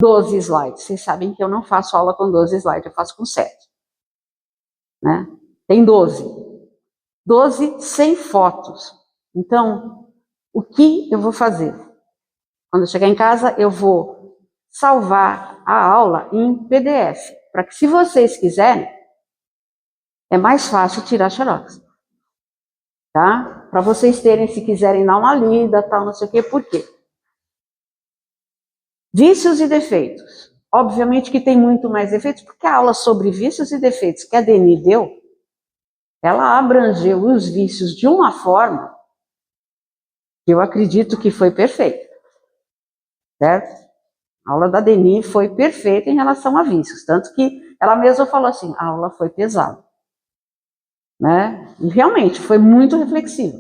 12 slides. Vocês sabem que eu não faço aula com 12 slides, eu faço com 7. Né? Tem 12. 12 sem fotos. Então, o que eu vou fazer? Quando eu chegar em casa, eu vou salvar a aula em PDF, para que, se vocês quiserem, é mais fácil tirar xerox. Tá? Para vocês terem, se quiserem dar uma lida, tal, não sei o quê, por quê? Vícios e defeitos. Obviamente que tem muito mais defeitos, porque a aula sobre vícios e defeitos que a Deni deu, ela abrangeu os vícios de uma forma que eu acredito que foi perfeita. Certo? A aula da Deni foi perfeita em relação a vícios, tanto que ela mesma falou assim, a aula foi pesada. Né? E realmente foi muito reflexiva.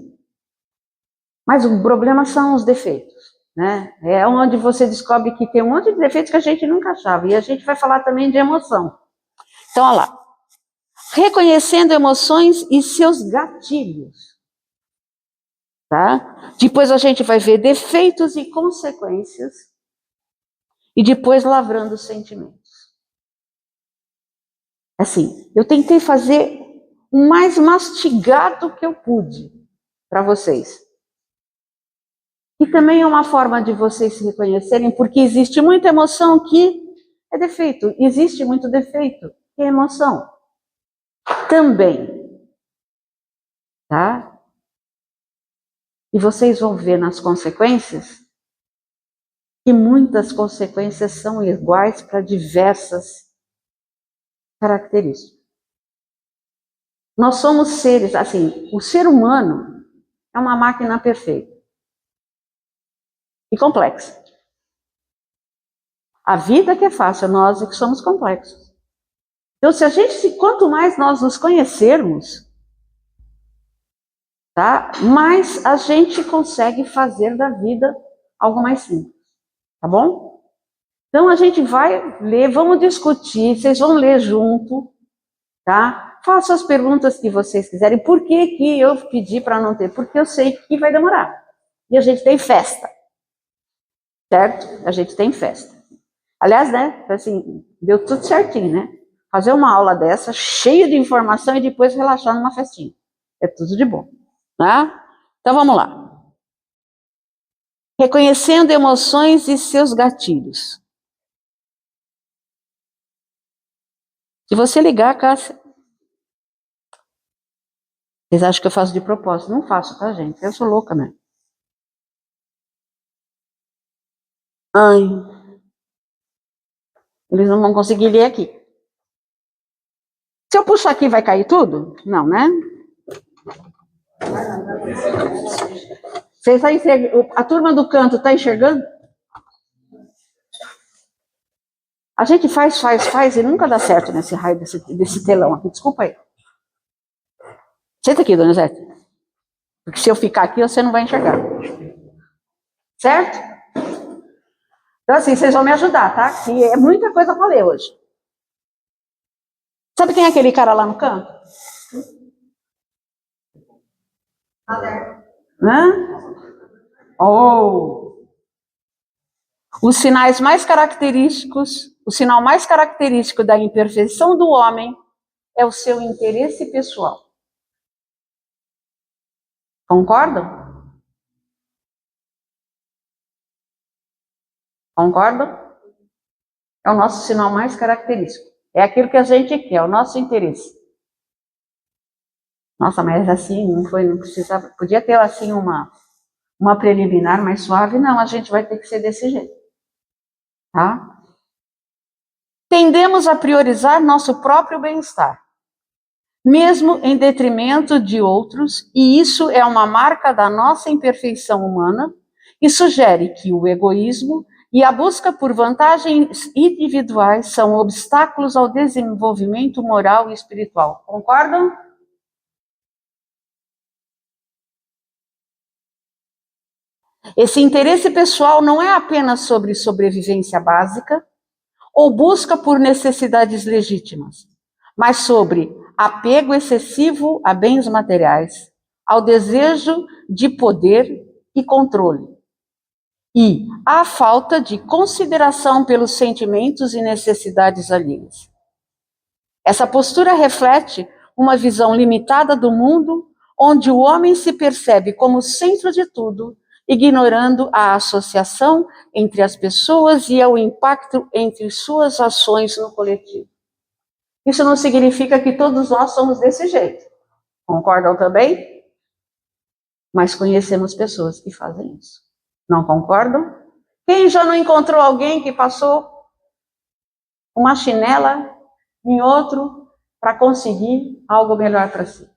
Mas o problema são os defeitos. Né? É onde você descobre que tem um monte de defeitos que a gente nunca achava. E a gente vai falar também de emoção. Então, olha lá. Reconhecendo emoções e seus gatilhos. Tá? Depois a gente vai ver defeitos e consequências. E depois lavrando os sentimentos. Assim, eu tentei fazer o mais mastigado que eu pude para vocês. E também é uma forma de vocês se reconhecerem, porque existe muita emoção que é defeito. Existe muito defeito que é emoção. Também. Tá? E vocês vão ver nas consequências que muitas consequências são iguais para diversas características. Nós somos seres, assim, o ser humano é uma máquina perfeita e complexa. A vida que é fácil, nós é que somos complexos. Então, quanto mais nós nos conhecermos, tá, mais a gente consegue fazer da vida algo mais simples, tá bom? Então, a gente vai ler, vamos discutir, vocês vão ler junto, tá? Façam as perguntas que vocês quiserem. Por que eu pedi para não ter? Porque eu sei que vai demorar. E a gente tem festa, certo? A gente tem festa. Aliás, né, assim, deu tudo certinho, né? Fazer uma aula dessa, cheia de informação e depois relaxar numa festinha. É tudo de bom, né? Então, vamos lá. Reconhecendo emoções e seus gatilhos. Se você ligar, Cássia... Vocês acham que eu faço de propósito? Não faço, tá, gente? Eu sou louca, né? Ai... Eles não vão conseguir ler aqui. Se eu puxar aqui, vai cair tudo? Não, né? Vocês estão enxergando? A turma do canto está enxergando? A gente faz e nunca dá certo nesse raio desse telão aqui. Desculpa aí. Senta aqui, dona Zé. Porque se eu ficar aqui, você não vai enxergar. Certo? Então, assim, vocês vão me ajudar, tá? Que é muita coisa para ler hoje. Sabe quem é aquele cara lá no canto? Hã? Oh! Os sinais mais característicos, o sinal mais característico da imperfeição do homem é o seu interesse pessoal. Concordam? Concordam? É o nosso sinal mais característico. É aquilo que a gente quer, é o nosso interesse. Nossa, mas assim, não precisava, podia ter assim uma preliminar mais suave, não, a gente vai ter que ser desse jeito. Tá? Tendemos a priorizar nosso próprio bem-estar, mesmo em detrimento de outros, e isso é uma marca da nossa imperfeição humana e sugere que o egoísmo e a busca por vantagens individuais são obstáculos ao desenvolvimento moral e espiritual. Concordam? Esse interesse pessoal não é apenas sobre sobrevivência básica ou busca por necessidades legítimas, mas sobre apego excessivo a bens materiais, ao desejo de poder e controle. e a falta de consideração pelos sentimentos e necessidades alheios. Essa postura reflete uma visão limitada do mundo, onde o homem se percebe como centro de tudo, ignorando a associação entre as pessoas e o impacto entre suas ações no coletivo. Isso não significa que todos nós somos desse jeito. Concordam também? Mas conhecemos pessoas que fazem isso. Não concordam? Quem já não encontrou alguém que passou uma chinela em outro para conseguir algo melhor para si?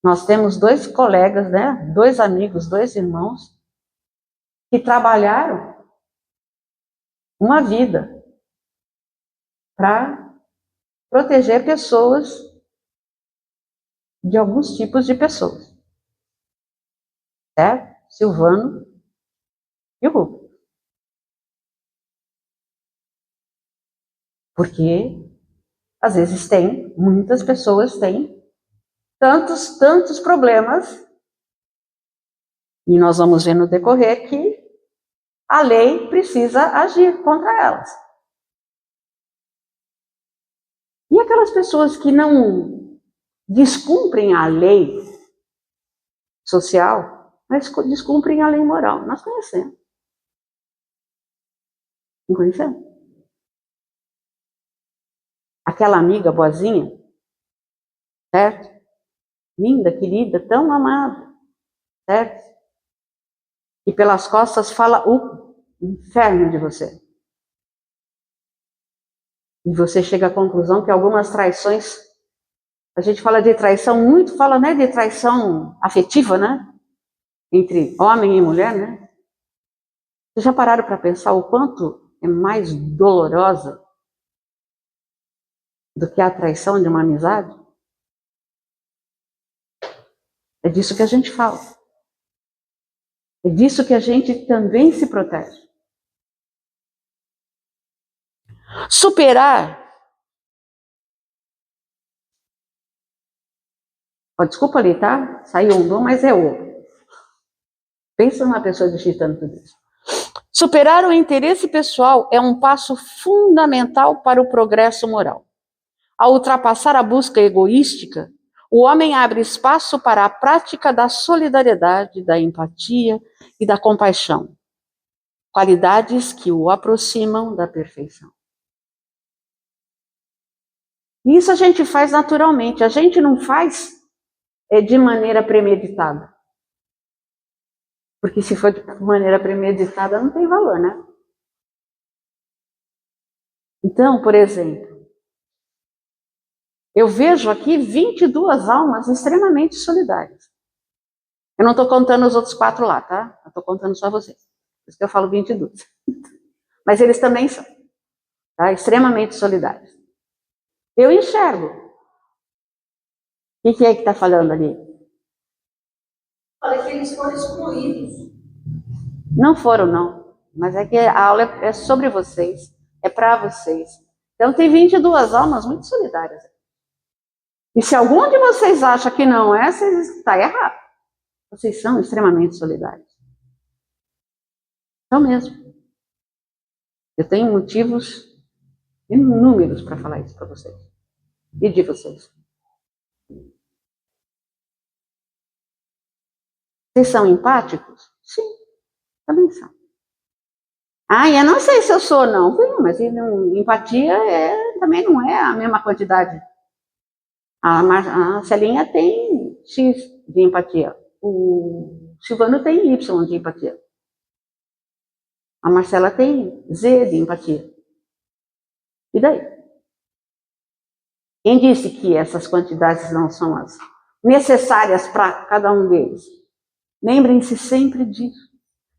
Nós temos 2 colegas, né? 2 amigos, 2 irmãos, que trabalharam uma vida para proteger pessoas de alguns tipos de pessoas. Certo? Silvano e o Rubens. Porque, às vezes, muitas pessoas têm tantos problemas, e nós vamos ver no decorrer que a lei precisa agir contra elas. E aquelas pessoas que não descumprem a lei social, mas descumprem a lei moral. Nós conhecemos. Não conhecemos? Aquela amiga boazinha, certo? Linda, querida, tão amada, certo? E pelas costas fala o inferno de você. E você chega à conclusão que algumas traições, a gente fala de traição muito, fala, né, de traição afetiva, né? Entre homem e mulher, né? Vocês já pararam para pensar o quanto é mais dolorosa do que a traição de uma amizade? É disso que a gente fala. É disso que a gente também se protege. Superar. Oh, desculpa ali, tá? Saiu um dom, mas é outro. Pensa numa pessoa digitando tudo isso. Superar o interesse pessoal é um passo fundamental para o progresso moral. Ao ultrapassar a busca egoística, o homem abre espaço para a prática da solidariedade, da empatia e da compaixão, qualidades que o aproximam da perfeição. Isso a gente faz naturalmente, a gente não faz de maneira premeditada. Porque se for de maneira premeditada, não tem valor, né? Então, por exemplo, eu vejo aqui 22 almas extremamente solidárias. Eu não estou contando os outros 4 lá, tá? Eu estou contando só vocês. Por isso que eu falo 22. Mas eles também são, tá? Extremamente solidários. Eu enxergo. O que é que está falando ali? Falei que eles foram excluídos. Não foram, não. Mas é que a aula é sobre vocês. É para vocês. Então tem 22 almas muito solidárias. E se algum de vocês acha que não é, vocês está errado. Vocês são extremamente solidários. São mesmo. Eu tenho motivos inúmeros para falar isso para vocês. E de vocês. Vocês são empáticos? Sim, também são. Ah, eu não sei se eu sou, não. Mas empatia também não é a mesma quantidade. A Celinha tem X de empatia. O Silvano tem Y de empatia. A Marcela tem Z de empatia. E daí? Quem disse que essas quantidades não são as necessárias para cada um deles? Lembrem-se sempre disso.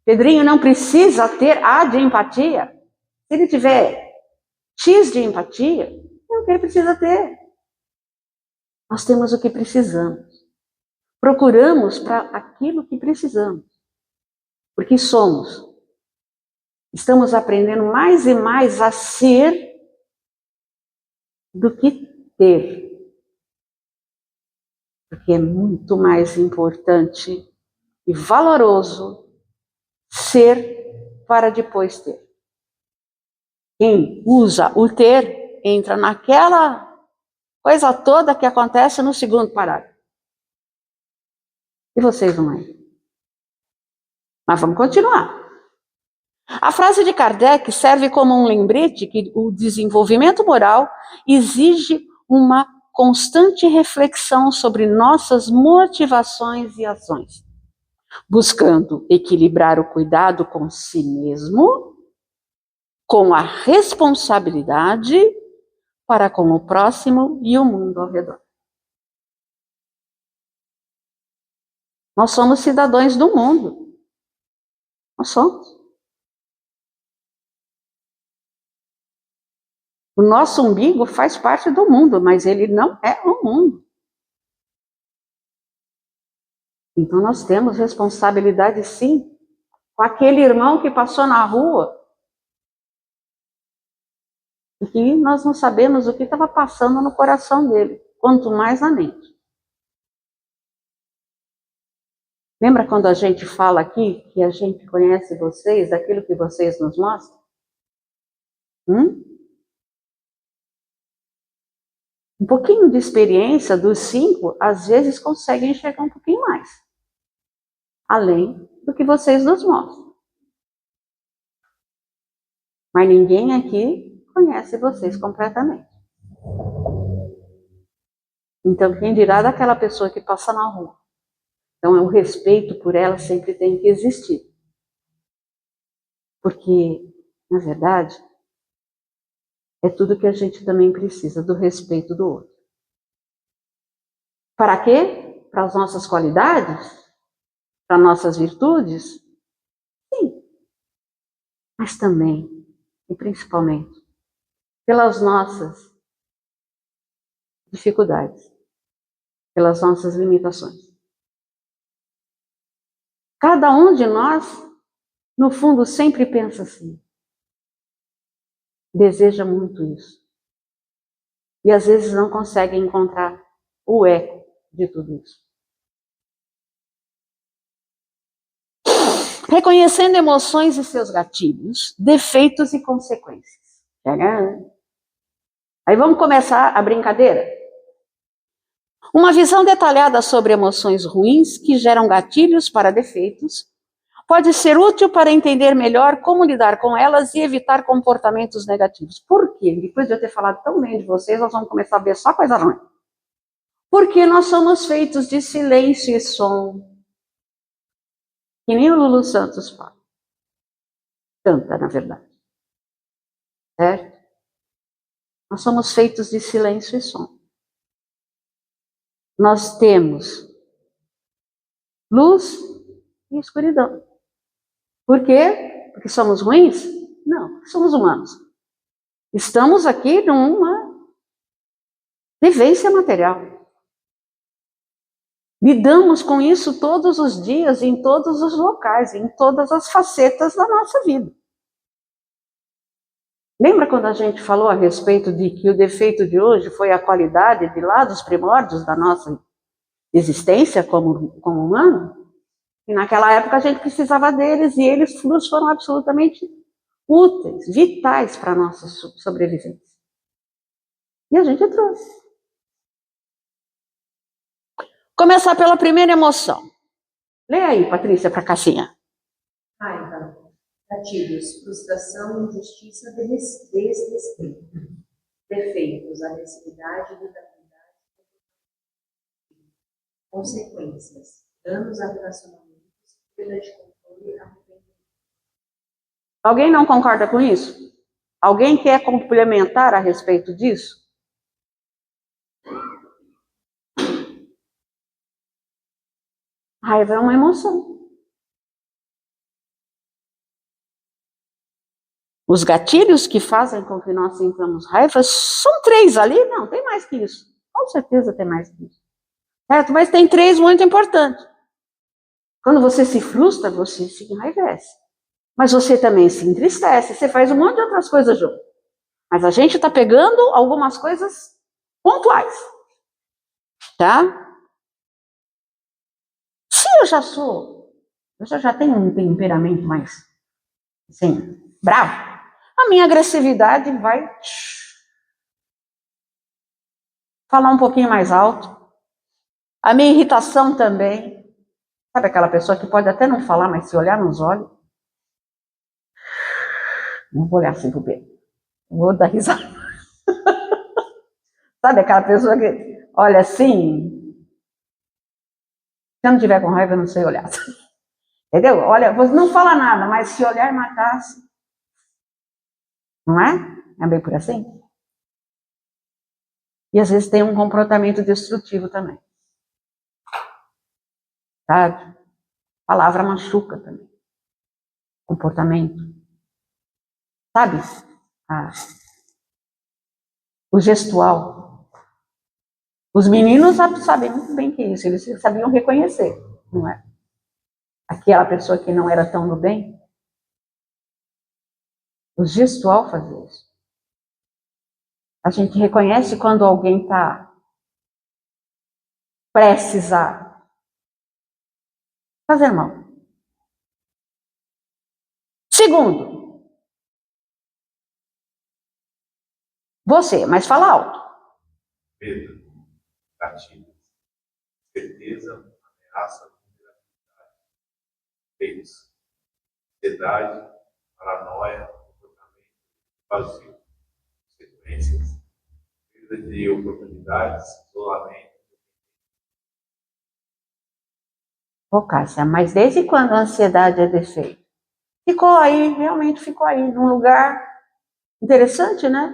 Pedrinho não precisa ter A de empatia. Se ele tiver X de empatia, é o que ele precisa ter. Nós temos o que precisamos. Procuramos para aquilo que precisamos. Porque somos. Estamos aprendendo mais e mais a ser do que ter. Porque é muito mais importante e valoroso ser para depois ter. Quem usa o ter entra naquela coisa toda que acontece no segundo parágrafo. E vocês não é? Mas vamos continuar. A frase de Kardec serve como um lembrete que o desenvolvimento moral exige uma constante reflexão sobre nossas motivações e ações, buscando equilibrar o cuidado com si mesmo, com a responsabilidade para com o próximo e o mundo ao redor. Nós somos cidadãos do mundo. Nós somos. O nosso umbigo faz parte do mundo, mas ele não é o mundo. Então nós temos responsabilidade sim, com aquele irmão que passou na rua e que nós não sabemos o que estava passando no coração dele, quanto mais na mente. Lembra quando a gente fala aqui que a gente conhece vocês, daquilo que vocês nos mostram? Um pouquinho de experiência dos 5, às vezes conseguem enxergar um pouquinho mais, além do que vocês nos mostram. Mas ninguém aqui conhece vocês completamente. Então, quem dirá daquela pessoa que passa na rua? Então, o respeito por ela sempre tem que existir. Porque, na verdade, é tudo que a gente também precisa, do respeito do outro. Para quê? Para as nossas qualidades? Para nossas virtudes? Sim. Mas também, e principalmente, pelas nossas dificuldades, pelas nossas limitações. Cada um de nós, no fundo, sempre pensa assim. Deseja muito isso. E às vezes não consegue encontrar o eco de tudo isso. Reconhecendo emoções e seus gatilhos, defeitos e consequências. Aí vamos começar a brincadeira? Uma visão detalhada sobre emoções ruins que geram gatilhos para defeitos pode ser útil para entender melhor como lidar com elas e evitar comportamentos negativos. Por quê? Depois de eu ter falado tão bem de vocês, nós vamos começar a ver só coisa ruim. Porque nós somos feitos de silêncio e som. Que nem o Lulu Santos fala. Canta, na verdade. Certo? Nós somos feitos de silêncio e som. Nós temos luz e escuridão. Por quê? Porque somos ruins? Não, somos humanos. Estamos aqui numa vivência material. Lidamos com isso todos os dias, em todos os locais, em todas as facetas da nossa vida. Lembra quando a gente falou a respeito de que o defeito de hoje foi a qualidade de lá dos primórdios da nossa existência como humano? E naquela época a gente precisava deles e eles nos foram absolutamente úteis, vitais para a nossa sobrevivência. E a gente trouxe. Começar pela primeira emoção. Lê aí, Patrícia, para a caixinha. Raiva, gatilhos, frustração, injustiça, desrespeito. Defeitos, agressividade, irritabilidade. Consequências, danos a relacionamentos, perda de controle, arrependimento. Alguém não concorda com isso? Alguém quer complementar a respeito disso? Raiva é uma emoção. Os gatilhos que fazem com que nós sintamos raiva são 3 ali? Não, tem mais que isso. Com certeza tem mais que isso. Certo? Mas tem 3 muito importantes. Quando você se frustra, você se enraivece. Mas você também se entristece, você faz um monte de outras coisas junto. Mas a gente está pegando algumas coisas pontuais. Tá? Se eu já sou pessoa já tem um temperamento mais, assim, bravo. A minha agressividade vai falar um pouquinho mais alto. A minha irritação também. Sabe aquela pessoa que pode até não falar, mas se olhar nos olhos. Não vou olhar assim pro Pedro. Vou dar risada. Sabe aquela pessoa que olha assim. Se eu não tiver com raiva, eu não sei olhar. Entendeu? Olha, você não fala nada, mas se olhar e matasse. Não é? É bem por assim? E às vezes tem um comportamento destrutivo também. Sabe? A palavra machuca também. Comportamento. Sabe? O gestual. Os meninos sabem muito bem que é isso. Eles sabiam reconhecer, não é? Aquela pessoa que não era tão do bem. O gestual fazia isso. A gente reconhece quando alguém está prestes a fazer mal. Segundo, você, mas fala alto. Medo, gatilhos, certeza, ameaça, vulnerabilidade, feitos, ansiedade, paranoia, comportamento vazio, sequências, perda de oportunidades, isolamento. Ô, Cássia, mas desde quando a ansiedade é defeito? Ficou aí, realmente ficou aí, num lugar interessante, né?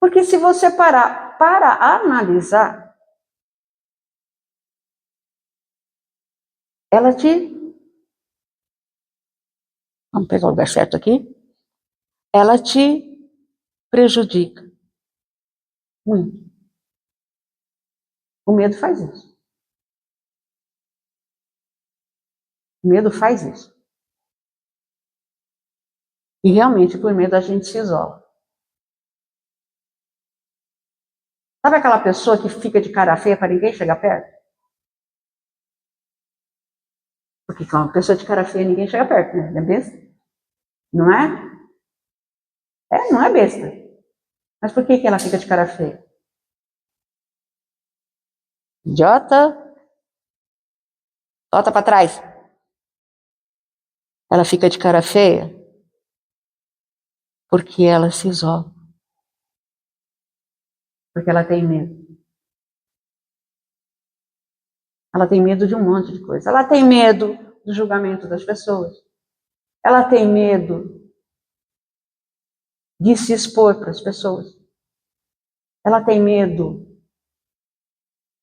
Porque se você parar para analisar, ela te... Vamos pegar o lugar certo aqui. Ela te prejudica muito. O medo faz isso. O medo faz isso. E realmente, por medo, a gente se isola. Sabe aquela pessoa que fica de cara feia para ninguém chegar perto? Porque com uma pessoa de cara feia, ninguém chega perto, né? É besta? Não é? Não é besta. Mas por que ela fica de cara feia? Idiota. Volta para trás. Ela fica de cara feia porque ela se isola. Porque ela tem medo. Ela tem medo de um monte de coisa. Ela tem medo do julgamento das pessoas. Ela tem medo de se expor para as pessoas. Ela tem medo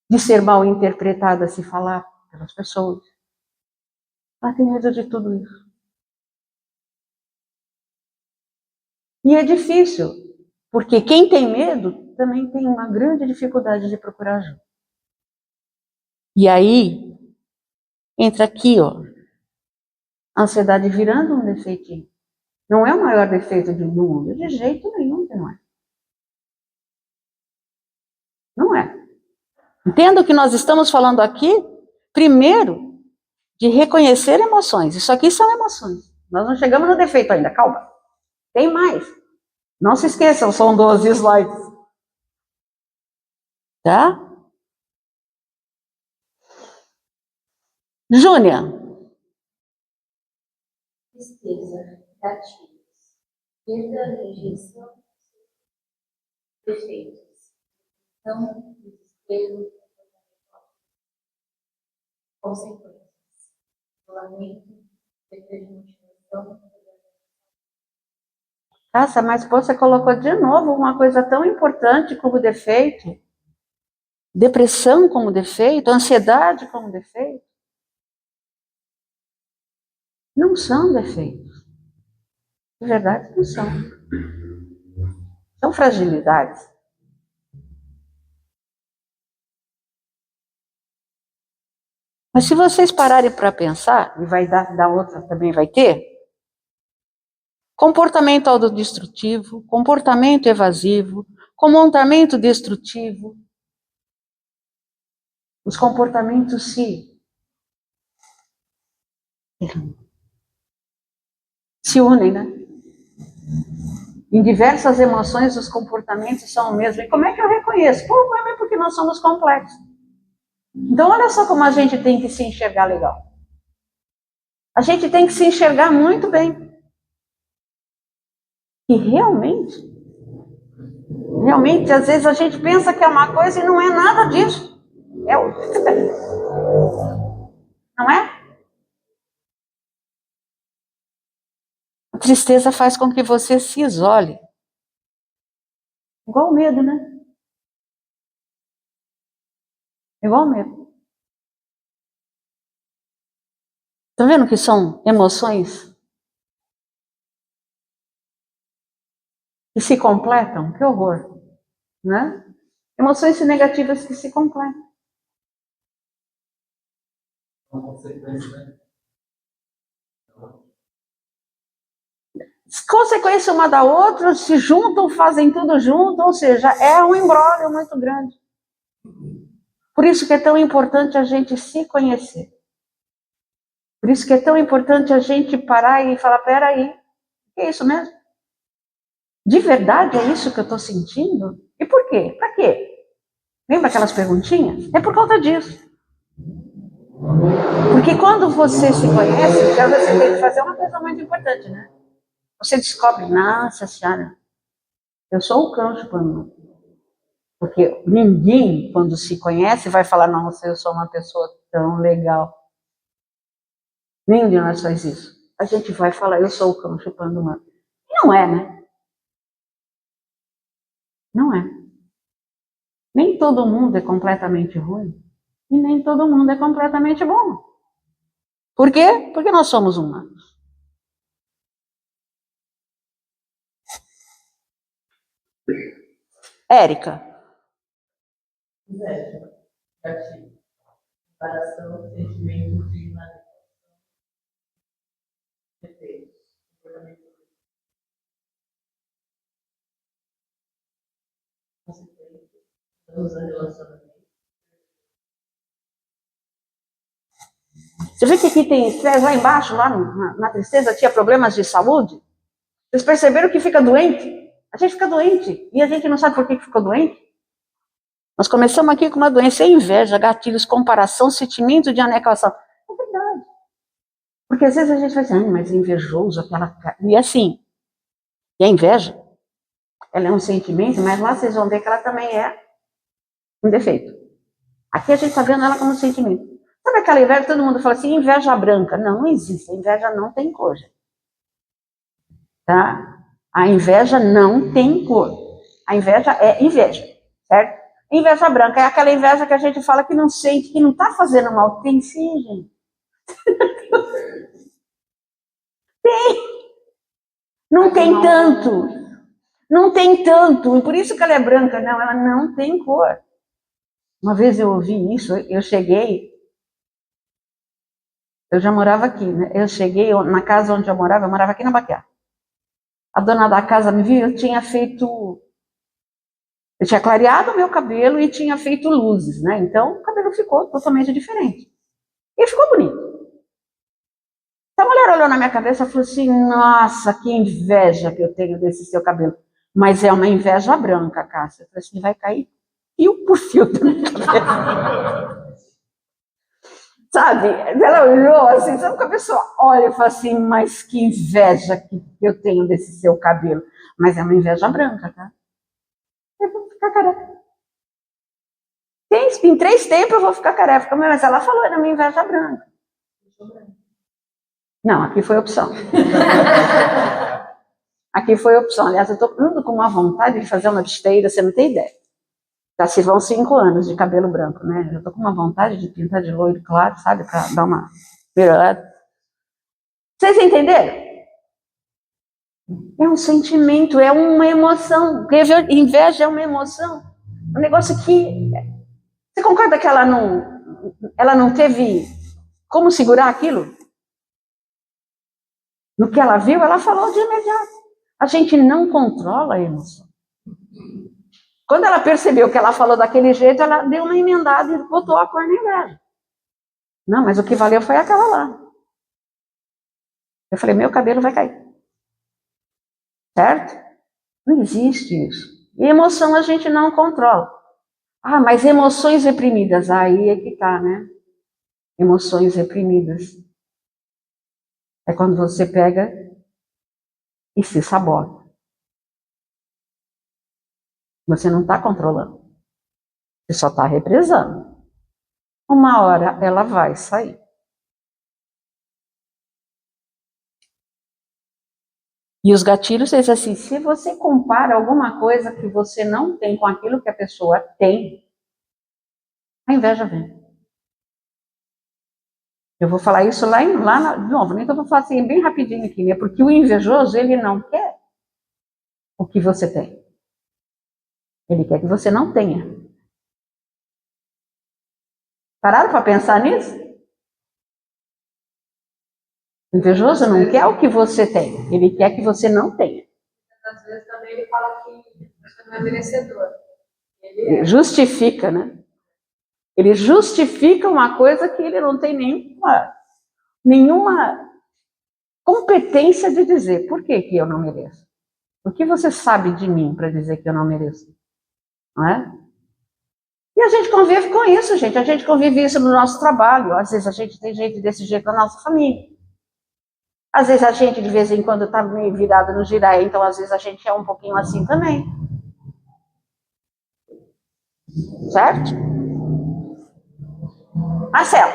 de ser mal interpretada se falar pelas pessoas. Ela tem medo de tudo isso. E é difícil, porque quem tem medo também tem uma grande dificuldade de procurar ajuda. E aí, entra aqui, ó, a ansiedade virando um defeitinho. Não é o maior defeito do mundo, de jeito nenhum que não é. Não é. Entenda o que nós estamos falando aqui, primeiro, de reconhecer emoções. Isso aqui são emoções. Nós não chegamos no defeito ainda, calma. Tem mais. Não se esqueçam, são 12 slides. Tá? Júnia. Tristeza, gatilhos, perda, rejeição, defeitos, não, desespero, consequências, isolamento, perda de motivação. Nossa, mas você colocou de novo uma coisa tão importante como defeito. Depressão como defeito, ansiedade como defeito. Não são defeitos. De verdade, não são. São fragilidades. Mas se vocês pararem para pensar, e vai dar outra também vai ter, comportamento autodestrutivo, comportamento evasivo, comportamento destrutivo, os comportamentos se Se unem, né? Em diversas emoções, os comportamentos são o mesmo. E como é que eu reconheço? Porque nós somos complexos. Então, olha só como a gente tem que se enxergar legal. A gente tem que se enxergar muito bem. E realmente, às vezes a gente pensa que é uma coisa e não é nada disso. É outra. Não é? A tristeza faz com que você se isole. Igual o medo, né? Igual o medo. Estão vendo que são emoções que se completam? Que horror, né? Emoções negativas que se completam. Consequência uma da outra, se juntam, fazem tudo junto, ou seja, é um imbróglio muito grande. Por isso que é tão importante a gente se conhecer. Por isso que é tão importante a gente parar e falar, peraí, é isso mesmo? De verdade é isso que eu estou sentindo? E por quê? Para quê? Lembra aquelas perguntinhas? É por causa disso. Porque quando você se conhece, já você tem que fazer uma coisa muito importante, né? Você descobre, nossa senhora, eu sou o cão chupando. Porque ninguém, quando se conhece, vai falar, nossa, eu sou uma pessoa tão legal. Nenhum de nós faz isso. A gente vai falar, eu sou o cão chupando mano. Não é, né? Não é. Nem todo mundo é completamente ruim. E nem todo mundo é completamente bom. Por quê? Porque nós somos humanos. Érica. Inveja, gatilho, comparação, sentimento de manipulação, defeitos, comportamento, consequência, danos a relacionamento. Você vê que aqui tem estresse lá embaixo, lá na tristeza, tinha problemas de saúde? Vocês perceberam que fica doente? A gente fica doente e a gente não sabe por que ficou doente. Nós começamos aqui com uma doença, inveja, gatilhos, comparação, sentimento de anecação. É verdade. Porque às vezes a gente vai dizer, mas é invejoso aquela... E assim, e a inveja, ela é um sentimento, mas lá vocês vão ver que ela também é um defeito. Aqui a gente está vendo ela como um sentimento. Sabe aquela inveja, todo mundo fala assim, inveja branca. Não, não existe, a inveja não tem cor. Tá? A inveja não tem cor. A inveja é inveja, certo? Inveja branca é aquela inveja que a gente fala que não sente, que não está fazendo mal. Tem sim, gente. Tem. Não tem tanto. Não tem tanto. E por isso que ela é branca. Não, ela não tem cor. Uma vez eu ouvi isso, eu cheguei... Eu já morava aqui, né? Eu cheguei na casa onde eu morava aqui na Baquiá. A dona da casa me viu, eu tinha clareado o meu cabelo e tinha feito luzes, né? Então o cabelo ficou totalmente diferente. E ficou bonito. A mulher olhou na minha cabeça e falou assim, nossa, que inveja que eu tenho desse seu cabelo. Mas é uma inveja branca, Cássia. Eu falei assim, vai cair fio por fio da minha cabeça. Sabe? Ela olhou assim, sabe que a pessoa olha e fala assim, mas que inveja que eu tenho desse seu cabelo. Mas é uma inveja branca, tá? Eu vou ficar careca. Em 3 tempos eu vou ficar careca. Mas ela falou, era uma inveja branca. Não, aqui foi opção. Aqui foi opção. Aliás, eu estou indo com uma vontade de fazer uma besteira, você não tem ideia. Já se vão 5 anos de cabelo branco, né? Eu tô com uma vontade de pintar de loiro claro, sabe? Pra dar uma virada. Vocês entenderam? É um sentimento, é uma emoção. Inveja é uma emoção. Um negócio que... Você concorda que ela não teve como segurar aquilo? No que ela viu, ela falou de imediato. A gente não controla a emoção. Quando ela percebeu que ela falou daquele jeito, ela deu uma emendada e botou a cor na inveja. Não, mas o que valeu foi aquela lá. Eu falei, meu cabelo vai cair. Certo? Não existe isso. E emoção a gente não controla. Ah, mas emoções reprimidas, aí é que tá, né? Emoções reprimidas. É quando você pega e se sabota. Você não está controlando. Você só está represando. Uma hora ela vai sair. E os gatilhos, eles assim, se você compara alguma coisa que você não tem com aquilo que a pessoa tem, a inveja vem. Eu vou falar isso de novo, nem que eu vou falar assim bem rapidinho aqui, né? Porque o invejoso, ele não quer o que você tem. Ele quer que você não tenha. Pararam para pensar nisso? O invejoso não quer o que você tem, ele quer que você não tenha. Às vezes também ele fala que você não é merecedor. Ele justifica, né? Ele justifica uma coisa que ele não tem nenhuma competência de dizer. Por que que eu não mereço? O que você sabe de mim para dizer que eu não mereço? Não é? E a gente convive com isso, gente. A gente convive isso no nosso trabalho. Às vezes a gente tem gente desse jeito na nossa família. Às vezes a gente, de vez em quando, está meio virado no giraia, então às vezes a gente é um pouquinho assim também. Certo? Marcelo.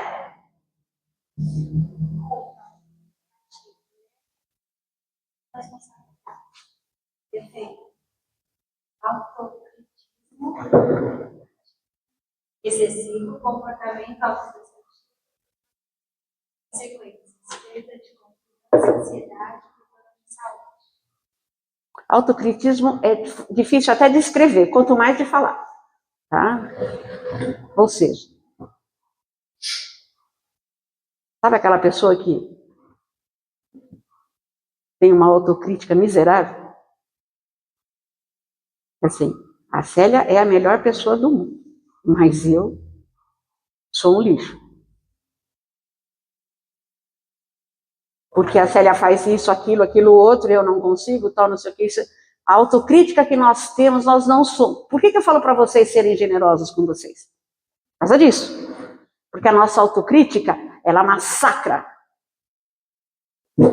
Defeito. Autocrítico. Excessivo comportamento autodestrutivo. Consequências. Perda de confiança, ansiedade e saúde. Autocritismo é difícil até de escrever, quanto mais de falar. Tá? Ou seja, sabe aquela pessoa que tem uma autocrítica miserável? Assim, a Célia é a melhor pessoa do mundo, mas eu sou um lixo. Porque a Célia faz isso, aquilo outro, eu não consigo, tal, não sei o que. Isso, a autocrítica que nós temos, nós não somos. Por que eu falo para vocês serem generosos com vocês? Por causa disso. Porque a nossa autocrítica, ela massacra.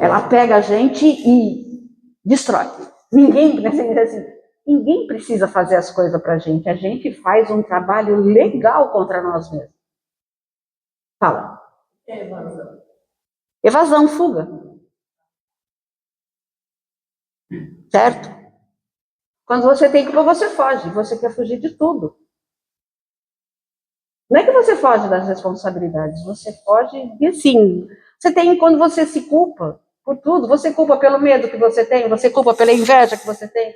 Ela pega a gente e destrói. Ninguém precisa fazer as coisas para a gente faz um trabalho legal contra nós mesmos. Fala. Evasão. Evasão, fuga. Certo? Quando você tem culpa, você foge. Você quer fugir de tudo. Não é que você foge das responsabilidades, você foge de sim. Você tem quando você se culpa por tudo. Você culpa pelo medo que você tem, você culpa pela inveja que você tem.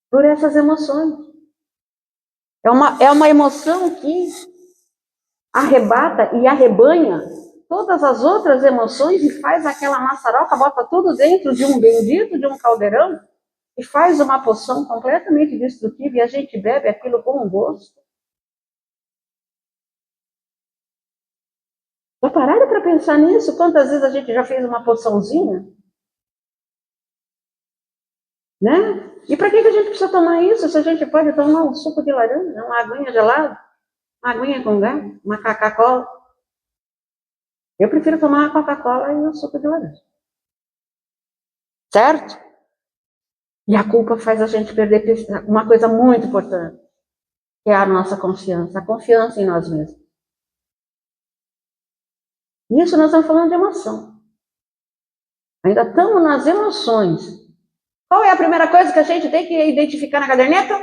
Por essas emoções. É uma emoção que arrebata e arrebanha todas as outras emoções e faz aquela maçaroca, bota tudo dentro de um bendito, de um caldeirão e faz uma poção completamente destrutiva e a gente bebe aquilo com gosto. Já pararam para pensar nisso? Quantas vezes a gente já fez uma poçãozinha? Né? E para que a gente precisa tomar isso se a gente pode tomar um suco de laranja, uma aguinha gelada, uma aguinha com gás, uma Coca-Cola? Eu prefiro tomar a Coca-Cola e o suco de laranja. Certo? E a culpa faz a gente perder uma coisa muito importante, que é a nossa confiança, a confiança em nós mesmos. Isso nós estamos falando de emoção. Ainda estamos nas emoções. Qual é a primeira coisa que a gente tem que identificar na caderneta?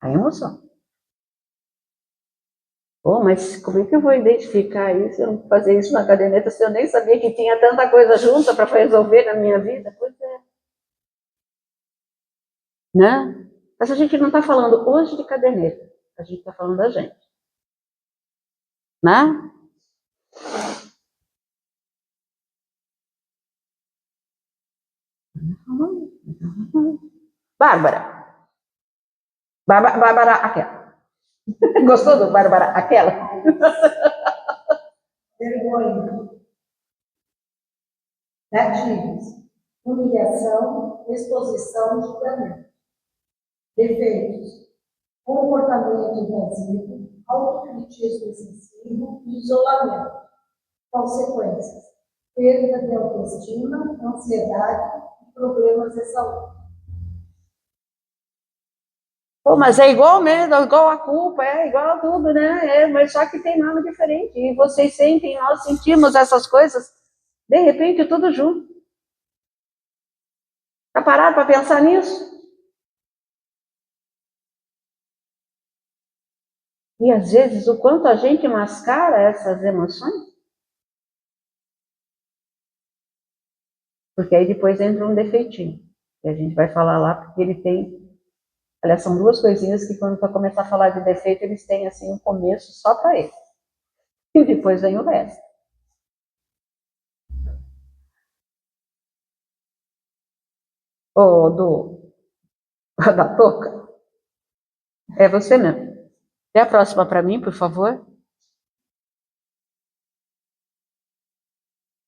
A emoção. Oh, mas como é que eu vou identificar isso? Eu não fazer isso na caderneta se eu nem sabia que tinha tanta coisa junta para resolver na minha vida? Pois é. Né? Mas a gente não está falando hoje de caderneta. A gente está falando da gente. Né? Bárbara. Bárbara, aqui. Gostou do Bárbara? Aquela? Vergonha. Gatilhos. Humilhação, exposição, julgamento. Defeitos. Comportamento invasivo, autocritismo excessivo e isolamento. Consequências. Perda de autoestima, ansiedade e problemas de saúde. Pô, mas é igual mesmo, é igual a culpa, é igual a tudo, né? Mas só que tem nome diferente. E vocês sentem, nós sentimos essas coisas, de repente, tudo junto. Tá parado para pensar nisso? E às vezes, o quanto a gente mascara essas emoções. Porque aí depois entra um defeitinho. E a gente vai falar lá, porque ele tem. Aliás, são duas coisinhas que quando vai começar a falar de defeito, eles têm assim um começo só para ele. E depois vem o resto. Da touca. É você mesmo. Dê a próxima para mim, por favor.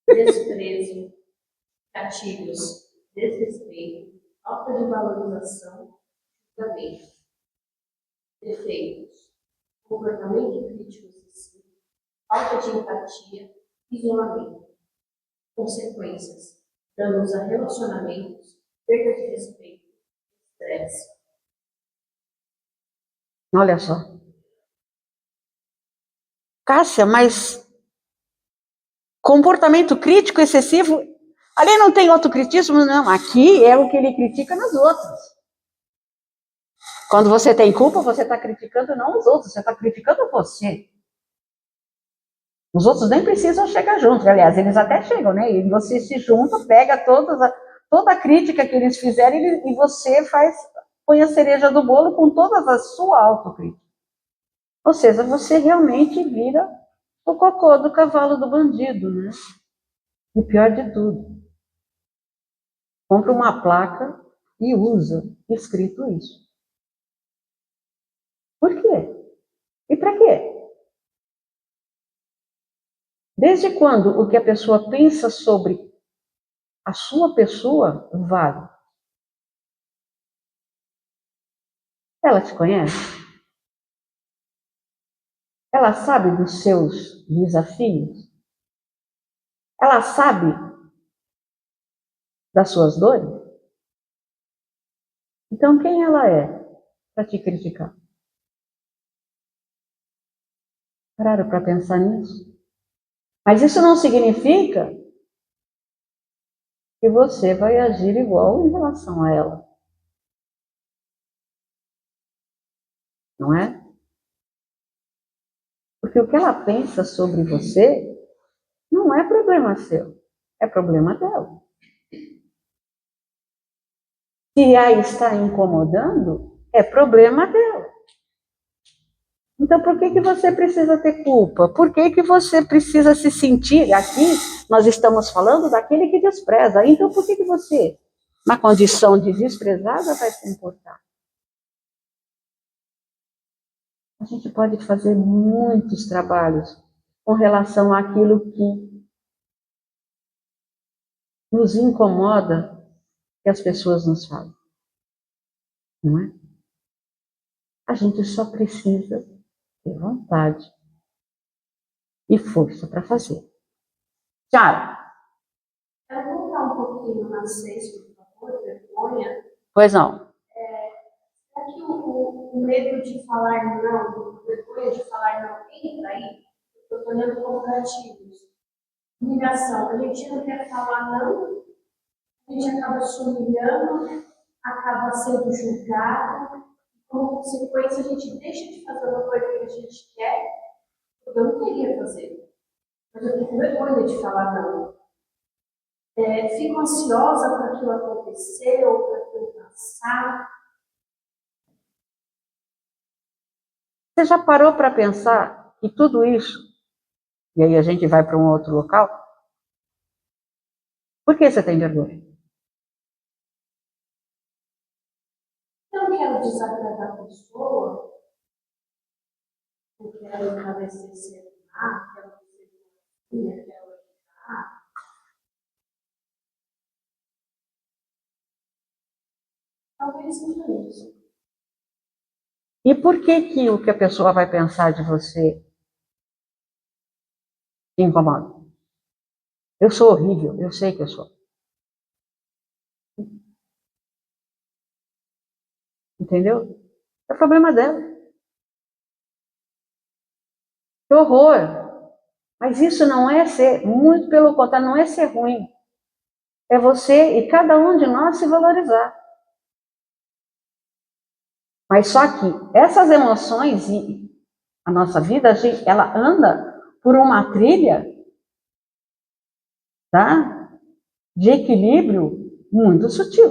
Desprezo, gatilhos, desrespeito, falta de valorização, julgamento. Defeitos, comportamento crítico excessivo, falta de empatia, isolamento. Consequências, danos a relacionamentos, perda de respeito, estresse. Olha só. Cássia, mas comportamento crítico excessivo, ali não tem autocritismo, não. Aqui é o que ele critica nas outras. Quando você tem culpa, você está criticando não os outros, você está criticando você. Os outros nem precisam chegar junto, aliás, eles até chegam, né? E você se junta, pega toda a crítica que eles fizerem e você põe a cereja do bolo com toda a sua autocrítica. Ou seja, você realmente vira o cocô do cavalo do bandido, né? E pior de tudo, compra uma placa e usa escrito isso. Por quê? E para quê? Desde quando o que a pessoa pensa sobre a sua pessoa vale? Ela te conhece? Ela sabe dos seus desafios? Ela sabe das suas dores? Então quem ela é para te criticar? Pararam para pensar nisso? Mas isso não significa que você vai agir igual em relação a ela. Não é? Porque o que ela pensa sobre você não é problema seu, é problema dela. Se a está incomodando, é problema dela. Então, por que você precisa ter culpa? Por que você precisa se sentir? Aqui, nós estamos falando daquele que despreza. Então, por que você, na condição de desprezada, vai se importar? A gente pode fazer muitos trabalhos com relação àquilo que nos incomoda que as pessoas nos falam. Não é? A gente só precisa ter vontade e força para fazer. Tiara. Eu vou voltar um pouquinho na 6, por favor, vergonha. Pois não. Será que o medo de falar não, a vergonha de falar não entra aí? Eu estou olhando como gatilhos. Humilhação. A gente não quer falar não, a gente acaba se humilhando, acaba sendo julgado. Como consequência, a gente deixa de fazer uma coisa que a gente quer, porque eu não queria fazer. Mas eu tenho com vergonha de falar não. Fico ansiosa para aquilo acontecer ou para aquilo passar. Você já parou para pensar que tudo isso, e aí a gente vai para um outro local, por que você tem vergonha? Eu não quero desagradar a pessoa, Eu quero encabecer celular, quero ser quero ajudar. Talvez seja isso. E por que o que a pessoa vai pensar de você te incomoda? Eu sou horrível, eu sei que eu sou. Entendeu? É problema dela. Que horror! Mas isso não é ser, muito pelo contrário, não é ser ruim. É você e cada um de nós se valorizar. Mas só que essas emoções e a nossa vida, ela anda por uma trilha, tá? De equilíbrio muito sutil.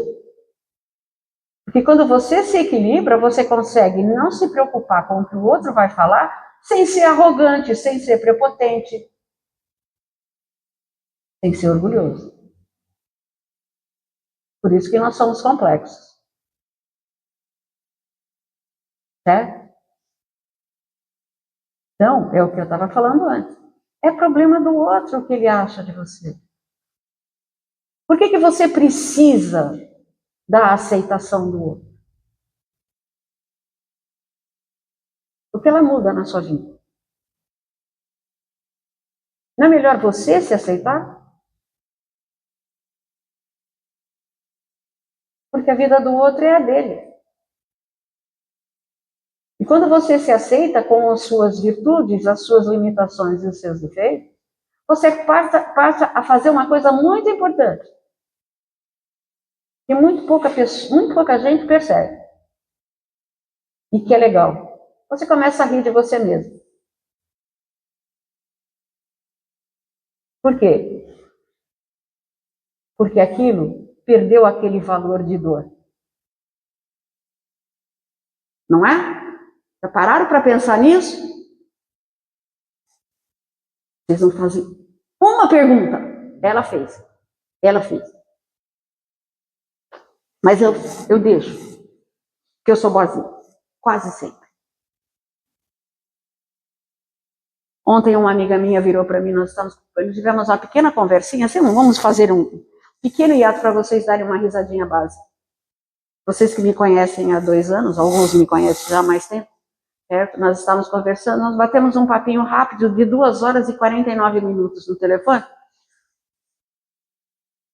Porque quando você se equilibra, você consegue não se preocupar com o que o outro vai falar, sem ser arrogante, sem ser prepotente, sem ser orgulhoso. Por isso que nós somos complexos. Certo? Então, é o que eu estava falando antes. É problema do outro o que ele acha de você. Por que você precisa da aceitação do outro? Porque ela muda na sua vida. Não é melhor você se aceitar? Porque a vida do outro é a dele. E quando você se aceita com as suas virtudes, as suas limitações e os seus defeitos, você passa a fazer uma coisa muito importante. Que muito pouca gente percebe. E que é legal. Você começa a rir de você mesmo. Por quê? Porque aquilo perdeu aquele valor de dor. Não é? Já pararam para pensar nisso? Vocês vão fazer uma pergunta. Ela fez. Ela fez. Mas eu deixo. Porque eu sou boazinha. Quase sempre. Ontem uma amiga minha virou para mim, nós tivemos uma pequena conversinha, assim, vamos fazer um pequeno hiato para vocês darem uma risadinha básica. Vocês que me conhecem há 2 anos, alguns me conhecem já há mais tempo, certo? Nós estávamos conversando, nós batemos um papinho rápido de 2 horas e 49 minutos no telefone.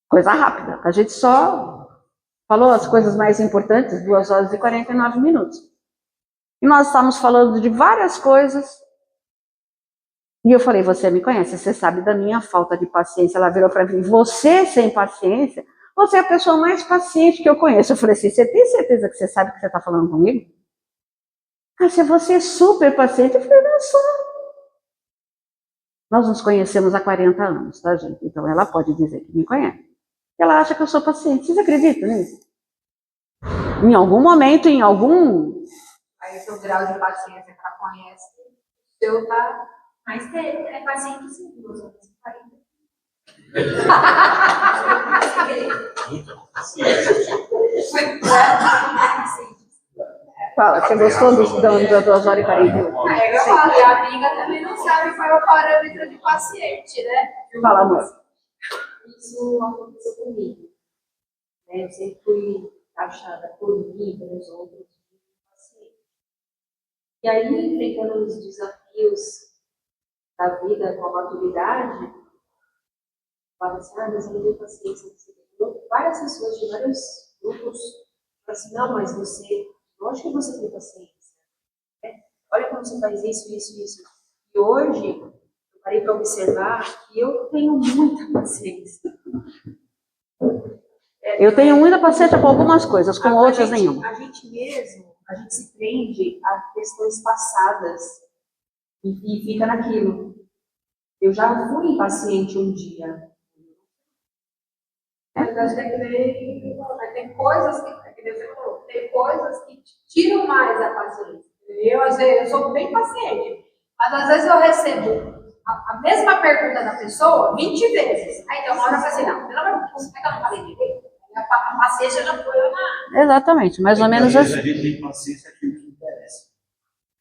Coisa rápida, a gente só falou as coisas mais importantes, 2 horas e 49 minutos. E nós estávamos falando de várias coisas. E eu falei, você me conhece, você sabe da minha falta de paciência. Ela virou para mim, você sem paciência? Você é a pessoa mais paciente que eu conheço. Eu falei assim, você tem certeza que você sabe que você está falando comigo? Ah, se você é super paciente. Eu falei, não sou. Nós nos conhecemos há 40 anos, tá, gente? Então ela pode dizer que me conhece. Ela acha que eu sou paciente. Vocês acreditam nisso? Em algum momento, em algum... Aí o seu grau de paciência que ela conhece, o seu tá... Mas é paciente sim, 2 horas e 40. Fala, você gostou do 2 horas e 41? Eu falo, e a amiga também não sabe qual é o parâmetro de paciente, né? Fala, amor. Isso aconteceu comigo. Né? Eu sempre fui taxada por mim, pelos outros, de paciente. E aí, enfrentando os desafios da vida com a maturidade, fala assim, mas eu não tenho paciência. Várias pessoas de vários grupos falam assim, não, mas você, lógico que você tem paciência. Né? Olha como você faz isso. E hoje, eu parei para observar que eu tenho muita paciência. Eu tenho muita paciência com algumas coisas, com outras nenhuma. A gente se prende a questões passadas e fica naquilo. Eu já fui impaciente um dia. Na verdade, tem coisas que te tiram mais a paciência. Às vezes, eu sou bem paciente, mas às vezes eu recebo a mesma pergunta da pessoa 20 vezes. Aí tem uma hora eu falo assim, não, pelo amor de Deus, como é que eu não falei direito? A paciência já foi na... Exatamente, mais ou menos assim. assim. A gente tem paciência aquilo que interessa.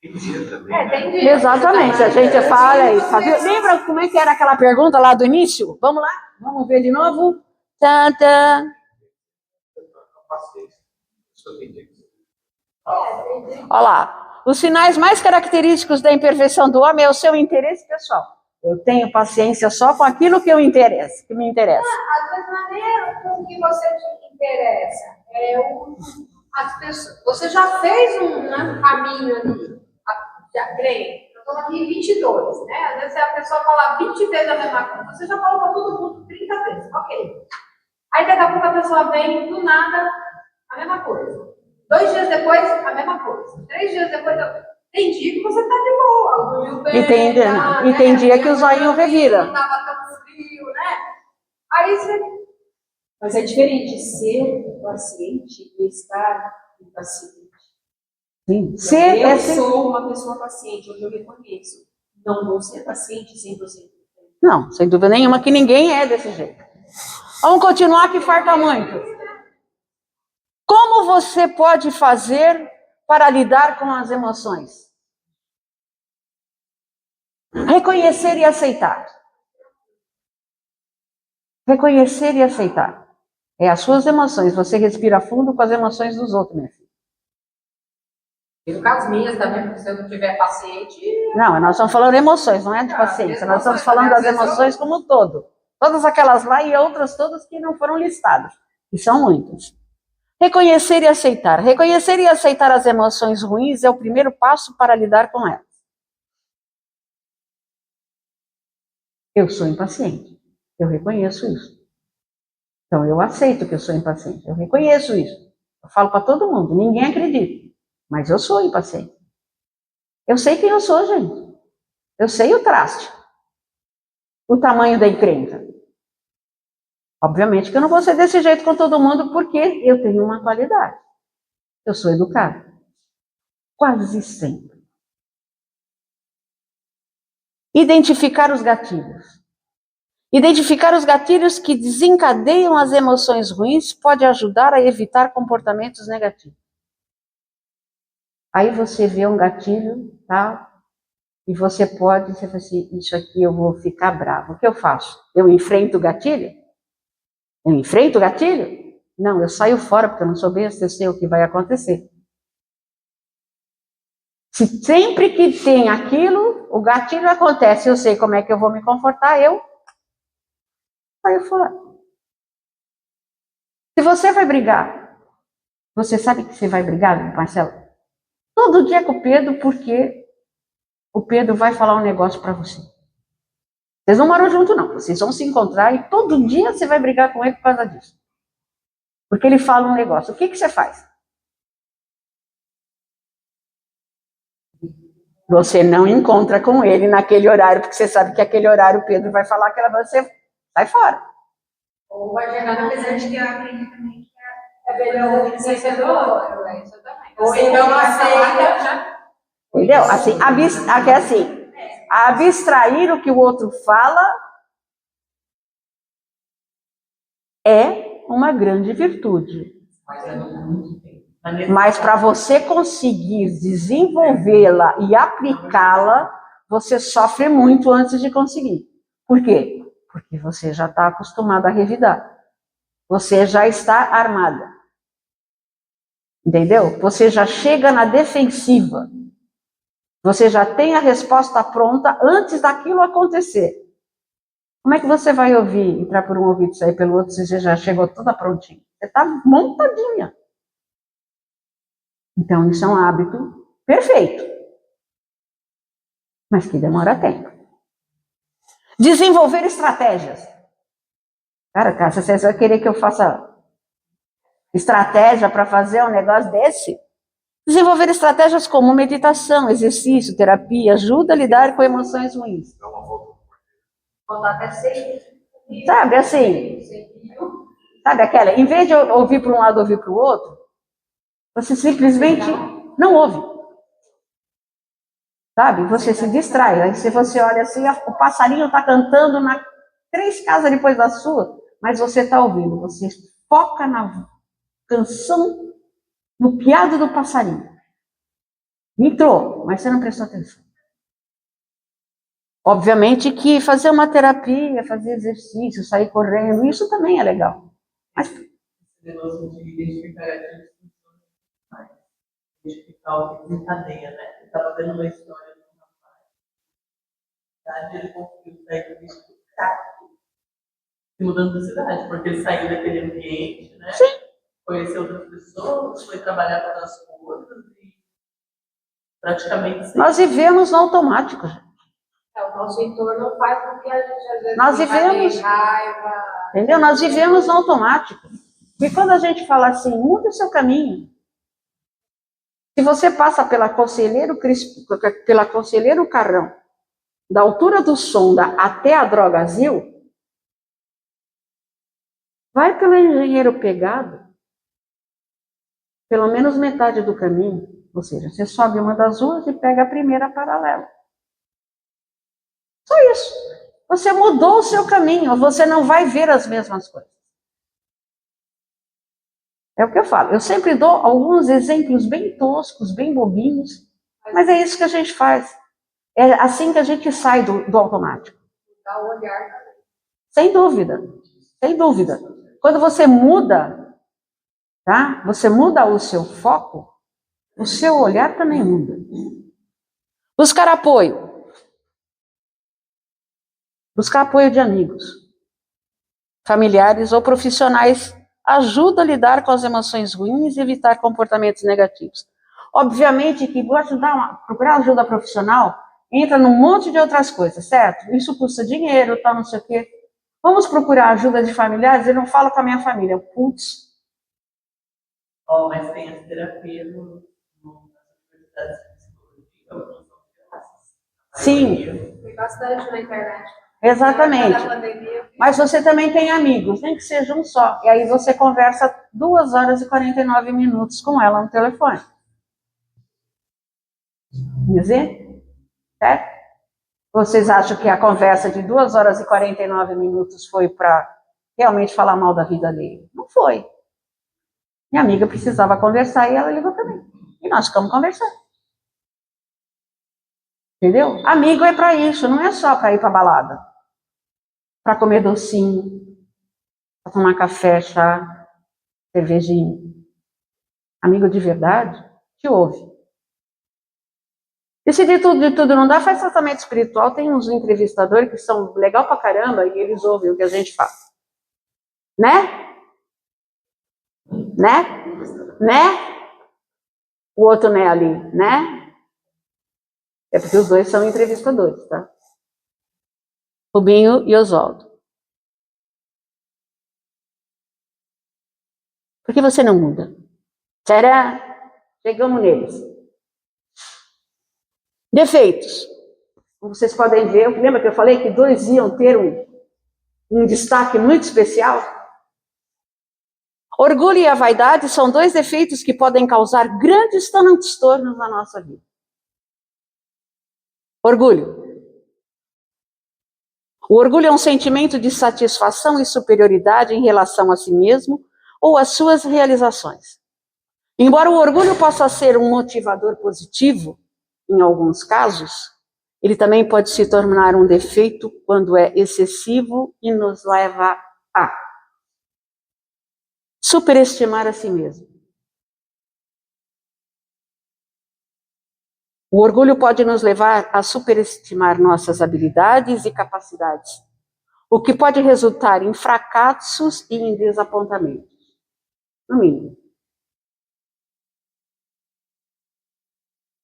Tem dia também, né? Tem dia. Exatamente, a gente fala aí. Sabe? Lembra como é que era aquela pergunta lá do início? Vamos lá? Vamos ver de novo? Tanta. Paciência. Só tem dia que Olha lá. Os sinais mais característicos da imperfeição do homem é o seu interesse pessoal. Eu tenho paciência só com aquilo que me interessa. Às vezes, maneira com que você te interessa. As pessoas, você já fez um caminho ali. Eu estou aqui 22, né? Às vezes a pessoa fala 20 vezes a mesma coisa. Você já falou para todo mundo 30 vezes. Ok. Aí daqui a pouco a pessoa vem do nada a mesma coisa. 2 dias depois, a mesma coisa. 3 dias depois, tem dia que você tá de boa, dormiu bem. E tem dia que o zoinho revira. Não tava tão frio, né? Aí você. Mas é diferente ser paciente e estar impaciente. Sim. Eu sou uma pessoa paciente, onde eu reconheço. Não vou ser paciente 100%. Não, sem dúvida nenhuma que ninguém é desse jeito. Vamos continuar que farta muito. Como você pode fazer para lidar com as emoções? Reconhecer e aceitar. Reconhecer e aceitar. É as suas emoções. Você respira fundo com as emoções dos outros, minha filha. E no caso minhas também, porque se eu não tiver paciente. Não, nós estamos falando de emoções, não é de paciência. Nós estamos falando das emoções como um todo. Todas aquelas lá e outras todas que não foram listadas. E são muitas. Reconhecer e aceitar. Reconhecer e aceitar as emoções ruins é o primeiro passo para lidar com elas. Eu sou impaciente. Eu reconheço isso. Então, eu aceito que eu sou impaciente. Eu reconheço isso. Eu falo para todo mundo. Ninguém acredita. Mas eu sou impaciente. Eu sei quem eu sou, gente. Eu sei o traste. O tamanho da encrenca. Obviamente que eu não vou ser desse jeito com todo mundo, porque eu tenho uma qualidade. Eu sou educada. Quase sempre. Identificar os gatilhos. Identificar os gatilhos que desencadeiam as emoções ruins pode ajudar a evitar comportamentos negativos. Aí você vê um gatilho, tá? E você fala assim, isso aqui eu vou ficar bravo. O que eu faço? Eu enfrento o gatilho? Eu enfrento o gatilho? Não, eu saio fora, porque eu não sou besta, eu sei o que vai acontecer. Se sempre que tem aquilo, o gatilho acontece, eu sei como é que eu vou me comportar, eu saio fora. Se você vai brigar, você sabe que você vai brigar, Marcelo? Todo dia com o Pedro, porque o Pedro vai falar um negócio para você. Vocês não moram junto, não. Vocês vão se encontrar e todo dia você vai brigar com ele por causa disso. Porque ele fala um negócio. O que você faz? Você não encontra com ele naquele horário, porque você sabe que aquele horário o Pedro vai falar que você sai fora. Ou vai chegar na mesa de que ela acredita também que é melhor ouvir do outro, né? Isso também. Ou então aceita. Entendeu? Assim, abstrair o que o outro fala é uma grande virtude. Mas para você conseguir desenvolvê-la e aplicá-la, você sofre muito antes de conseguir. Por quê? Porque você já está acostumado a revidar. Você já está armada. Entendeu? Você já chega na defensiva. Você já tem a resposta pronta antes daquilo acontecer. Como é que você vai ouvir, entrar por um ouvido e sair pelo outro, se você já chegou toda prontinha? Você está montadinha. Então, isso é um hábito perfeito. Mas que demora tempo. Desenvolver estratégias. Cara, se você vai querer que eu faça estratégia para fazer um negócio desse? Desenvolver estratégias como meditação, exercício, terapia, ajuda a lidar com emoções ruins. dá uma volta. Voltar até 6. Sabe, assim, sabe aquela, em vez de ouvir para um lado, ouvir para o outro, você simplesmente não ouve. Sabe, você se distrai. Aí se você olha assim, o passarinho está cantando 3 casas depois da sua, mas você está ouvindo, você foca na canção, no piado do passarinho. Entrou, mas você não prestou atenção. Obviamente que fazer uma terapia, fazer exercício, sair correndo, isso também é legal. Mas Esse negócio de identificar as disfunções, mais, identificar o que desencadeia, né? Eu estava vendo uma história de um rapaz, tá? Ele conseguiu sair do vício do crack, se mudando da cidade, porque ele saiu daquele ambiente, né? sim, Conheceu outras pessoas, foi trabalhar com outras coisas e praticamente sem nós vivemos no automático. O nosso entorno faz com que a gente às vezes Nós tenha vivemos, raiva. entendeu? Nós vivemos no automático. E quando a gente fala assim, muda o seu caminho. Se você passa pela Conselheiro Carrão, da altura do Sonda até a Drogazil, vai pelo Engenheiro Pegado, pelo menos metade do caminho. Ou seja, você sobe uma das ruas e pega a primeira paralela. Só isso. Você mudou o seu caminho, você não vai ver as mesmas coisas. É o que eu falo. Eu sempre dou alguns exemplos bem toscos, bem bobinhos, mas é isso que a gente faz. É assim que a gente sai do automático. Dá o olhar também. Sem dúvida. Sem dúvida. Quando você muda, tá? Você muda o seu foco, o seu olhar também muda. Buscar apoio. Buscar apoio de amigos, familiares ou profissionais ajuda a lidar com as emoções ruins e evitar comportamentos negativos. Obviamente que procurar ajuda profissional entra num monte de outras coisas, certo? Isso custa dinheiro, tal, não sei o quê. Vamos procurar ajuda de familiares? Eu não falo com a minha família. Putz. mas tem as terapias nas universidades de psicologia, algumas são de graças. Sim. Tem bastante na internet. Exatamente. Na pandemia, Mas você também tem amigos, nem que seja um só. E aí você conversa 2 horas e 49 minutos com ela no telefone. Quer dizer? Certo? Vocês acham que a conversa de 2 horas e 49 minutos foi para realmente falar mal da vida dele? Não foi. Minha amiga precisava conversar e ela ligou para mim. E nós ficamos conversando. Entendeu? Amigo é para isso, não é só para ir para balada. Para comer docinho, para tomar café, chá, cervejinha. Amigo de verdade te ouve. E se de tudo não dá, faz tratamento espiritual. Tem uns entrevistadores que são legal pra caramba e eles ouvem o que a gente fala. Né? Né? Né? O outro né ali, né? É porque os dois são entrevistadores, tá? Rubinho e Oswaldo. Por que você não muda? Será? Chegamos neles. Defeitos. Como vocês podem ver, lembra que eu falei que 2 iam ter um destaque muito especial? Orgulho e a vaidade são 2 defeitos que podem causar grandes transtornos na nossa vida. Orgulho. O orgulho é um sentimento de satisfação e superioridade em relação a si mesmo ou às suas realizações. Embora o orgulho possa ser um motivador positivo, em alguns casos, ele também pode se tornar um defeito quando é excessivo e nos leva a superestimar a si mesmo. O orgulho pode nos levar a superestimar nossas habilidades e capacidades, o que pode resultar em fracassos e em desapontamentos, no mínimo.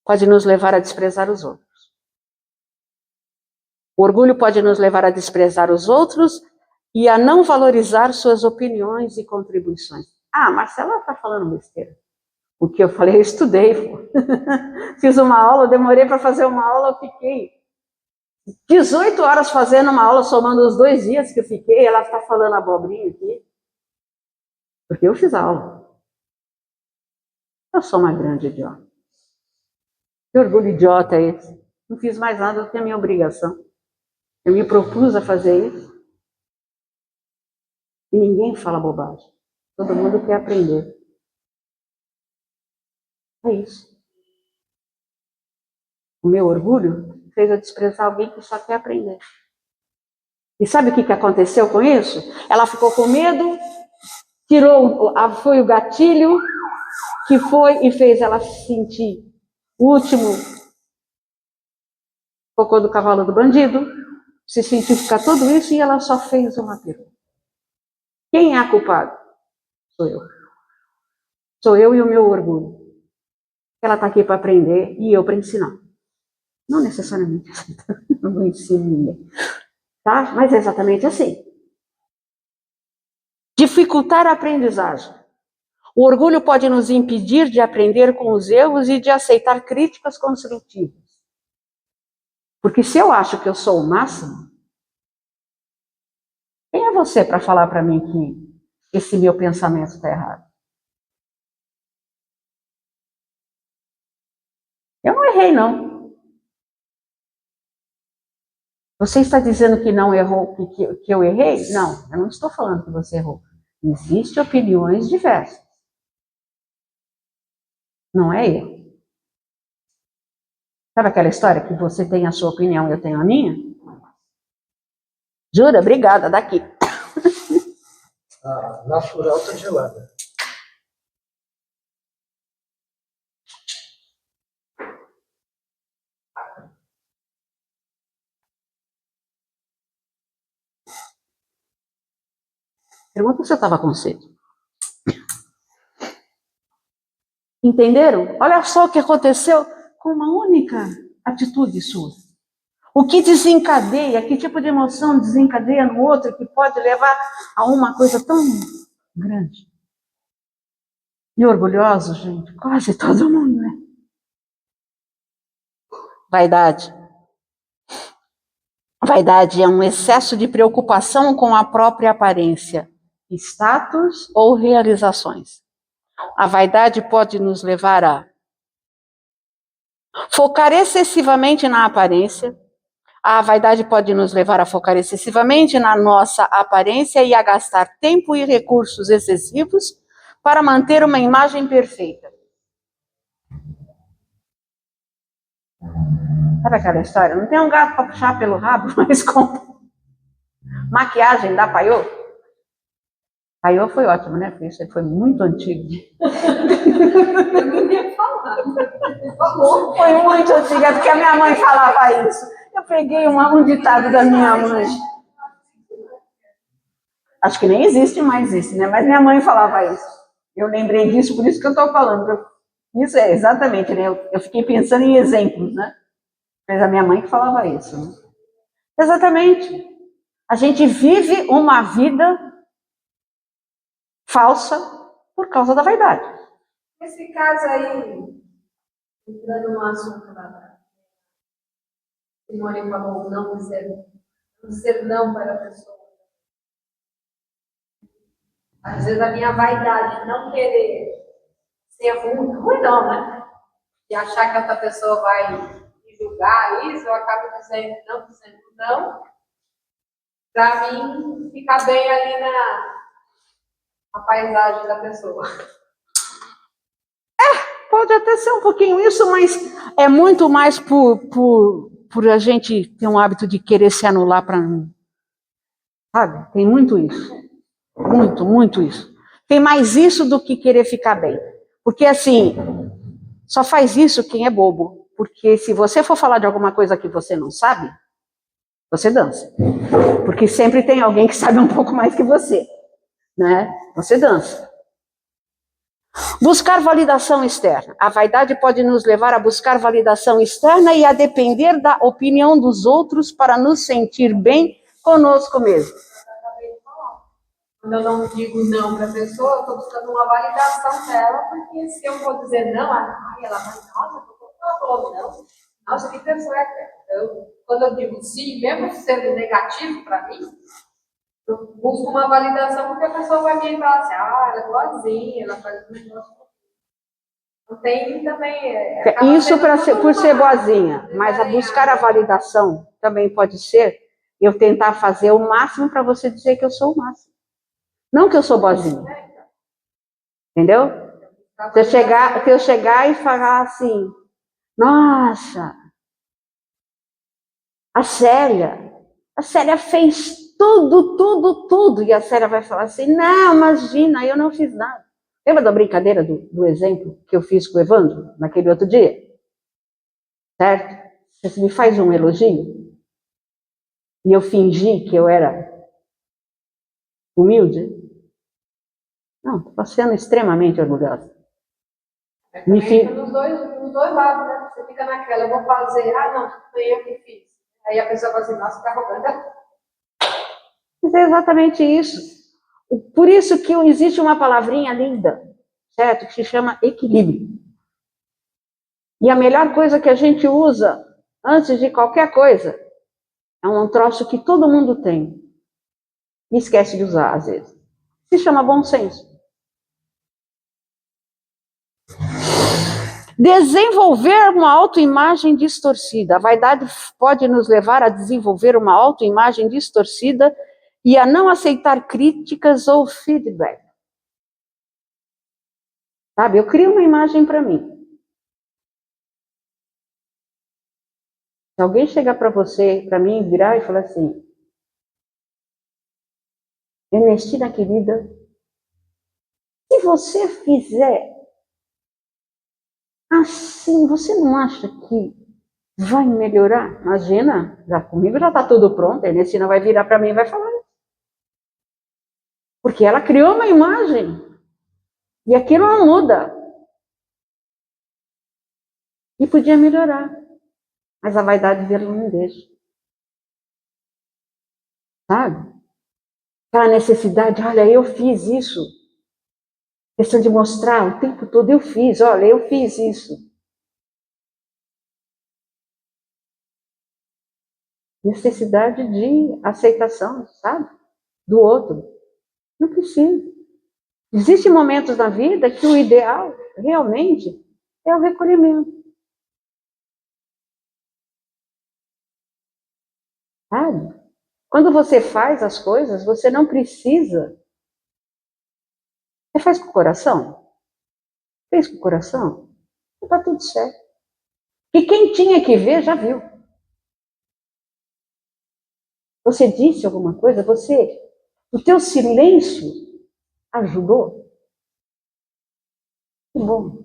Pode nos levar a desprezar os outros. O orgulho pode nos levar a desprezar os outros e a não valorizar suas opiniões e contribuições. Ah, Marcela está falando besteira. O que eu falei, eu estudei. Fiz uma aula, demorei para fazer uma aula, eu fiquei 18 horas fazendo uma aula, somando os 2 dias que eu fiquei, ela está falando abobrinha aqui. Porque eu fiz a aula. Eu sou uma grande idiota. Que orgulho idiota é esse? Não fiz mais nada do que a minha obrigação. Eu me propus a fazer isso. E ninguém fala bobagem. Todo mundo quer aprender. É isso. O meu orgulho fez eu desprezar alguém que só quer aprender. E sabe o que aconteceu com isso? Ela ficou com medo, foi o gatilho que foi e fez ela se sentir o último cocô do cavalo do bandido, se sentiu ficar tudo isso e ela só fez uma pergunta. Quem é a culpada? Sou eu. Sou eu e o meu orgulho. Ela está aqui para aprender e eu para ensinar. Não necessariamente assim, não vou ensinar ninguém. Tá? Mas é exatamente assim. Dificultar a aprendizagem. O orgulho pode nos impedir de aprender com os erros e de aceitar críticas construtivas. Porque se eu acho que eu sou o máximo, quem é você para falar para mim que esse meu pensamento está errado? Eu não errei, não. Você está dizendo que não errou, que eu errei? Não, eu não estou falando que você errou. Existem opiniões diversas. Não é erro. Sabe aquela história que você tem a sua opinião e eu tenho a minha? Jura? Obrigada, daqui. A natural está gelada. Pergunta se eu estava com sede. Entenderam? Olha só o que aconteceu com uma única atitude sua. O que desencadeia, que tipo de emoção desencadeia no outro que pode levar a uma coisa tão grande. E orgulhoso, gente, quase todo mundo é. Vaidade. Vaidade é um excesso de preocupação com a própria aparência, status ou realizações. A vaidade pode nos levar a focar excessivamente na aparência. A vaidade pode nos levar a focar excessivamente na nossa aparência e a gastar tempo e recursos excessivos para manter uma imagem perfeita. Sabe aquela história? Não tem um gato para puxar pelo rabo, mas com maquiagem da Paiô. Paiô foi ótimo, né? Porque isso foi muito antigo. Eu não ia falar. Falou. Foi muito antigo, é porque a minha mãe falava isso. Eu peguei um ditado da minha mãe. Acho que nem existe mais isso, né? Mas minha mãe falava isso. Eu lembrei disso, por isso que eu estou falando. Isso é exatamente, né? Eu fiquei pensando em exemplos, né? Mas a minha mãe que falava isso. Né? Exatamente. A gente vive uma vida falsa por causa da vaidade. Nesse caso aí, entrando no assunto da Simone falou, não dizer não para a pessoa. Às vezes a minha vaidade, não querer ser ruim não, né? E achar que outra pessoa vai me julgar isso, eu acabo dizendo não, para mim ficar bem ali na paisagem da pessoa. Pode até ser um pouquinho isso, mas é muito mais por a gente ter um hábito de querer se anular para mim. Sabe? Tem muito isso. Muito isso. Tem mais isso do que querer ficar bem. Porque assim, só faz isso quem é bobo. Porque se você for falar de alguma coisa que você não sabe, você dança. Porque sempre tem alguém que sabe um pouco mais que você. Né? Você dança. Buscar validação externa. A vaidade pode nos levar a buscar validação externa e a depender da opinião dos outros para nos sentir bem conosco mesmo. Quando eu não digo não para a pessoa, eu estou buscando uma validação dela, porque se eu for dizer não, ela vai, nossa, ela falou não, nossa, que pessoa é essa? Quando eu digo sim, mesmo sendo negativo para mim, eu busco uma validação porque a pessoa vai vir e falar assim, ela é boazinha, ela faz um negócio. Não tem também. Isso por ser boazinha, mas a buscar a validação também pode ser eu tentar fazer o máximo para você dizer que eu sou o máximo. Não que eu sou boazinha. Entendeu? Se eu chegar e falar assim, nossa, A Célia fez tudo. E a Célia vai falar assim, não, imagina, eu não fiz nada. Lembra da brincadeira do exemplo que eu fiz com o Evandro, naquele outro dia? Certo? Você me faz um elogio e eu fingi que eu era humilde? Não, estou sendo extremamente orgulhosa. Me Também nos dois lados, né? Você fica naquela, eu vou fazer, não, foi eu que fiz. Aí a pessoa fala assim, nossa, tá arrogante. Mas é exatamente isso. Por isso que existe uma palavrinha linda, certo? Que se chama equilíbrio. E a melhor coisa que a gente usa antes de qualquer coisa é um troço que todo mundo tem e esquece de usar às vezes. Se chama bom senso. Desenvolver uma autoimagem distorcida. A vaidade pode nos levar a desenvolver uma autoimagem distorcida e a não aceitar críticas ou feedback. Sabe, eu crio uma imagem para mim. Se alguém chegar para você, para mim, virar e falar assim, Ernestina querida, se você fizer assim, você não acha que vai melhorar? Imagina, já comigo já está tudo pronto, a Ernestina vai virar para mim e vai falar. Porque ela criou uma imagem e aquilo não muda. E podia melhorar, mas a vaidade dele não deixa. Sabe? Aquela necessidade, olha, eu fiz isso. Questão de mostrar o tempo todo, eu fiz, olha, eu fiz isso. Necessidade de aceitação, sabe? Do outro. Não precisa. Existem momentos na vida que o ideal, realmente, é o recolhimento. Sabe? Quando você faz as coisas, você não precisa. Você faz com o coração? Fez com o coração? Está tudo certo. E quem tinha que ver, já viu. Você disse alguma coisa? O teu silêncio ajudou? Que bom.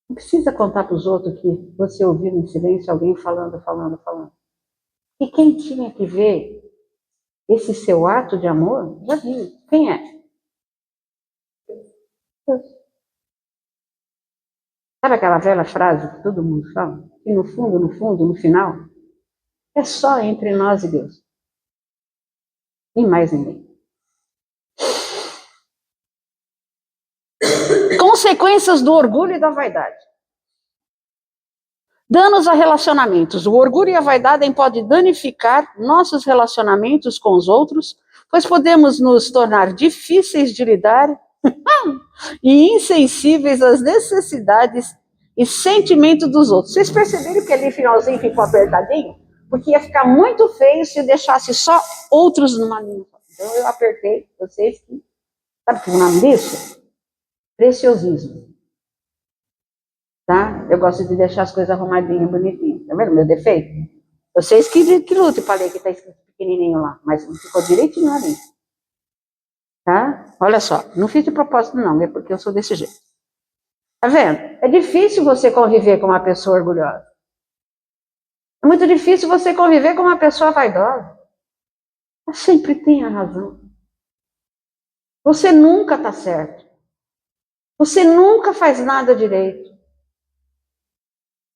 Não precisa contar para os outros que você ouviu em silêncio alguém falando. E quem tinha que ver esse seu ato de amor, já viu. Quem é? Deus. Sabe aquela velha frase que todo mundo fala? Que no fundo, no final, é só entre nós e Deus. E mais ninguém. Consequências do orgulho e da vaidade. Danos a relacionamentos. O orgulho e a vaidade podem danificar nossos relacionamentos com os outros, pois podemos nos tornar difíceis de lidar e insensíveis às necessidades e sentimentos dos outros. Vocês perceberam que ali no finalzinho ficou apertadinho? Porque ia ficar muito feio se deixasse só outros numa linha. Então eu apertei, vocês que... Sabe o que é o nome disso? Preciosismo. Tá? Eu gosto de deixar as coisas arrumadinhas, bonitinhas. Tá vendo meu defeito? Vocês que lutem para ler que está escrito pequenininho lá, mas ficou direitinho ali. Tá? Olha só, não fiz de propósito não, é porque eu sou desse jeito. Tá vendo? É difícil você conviver com uma pessoa orgulhosa. É muito difícil você conviver com uma pessoa vaidosa. Ela sempre tem a razão. Você nunca está certo. Você nunca faz nada direito.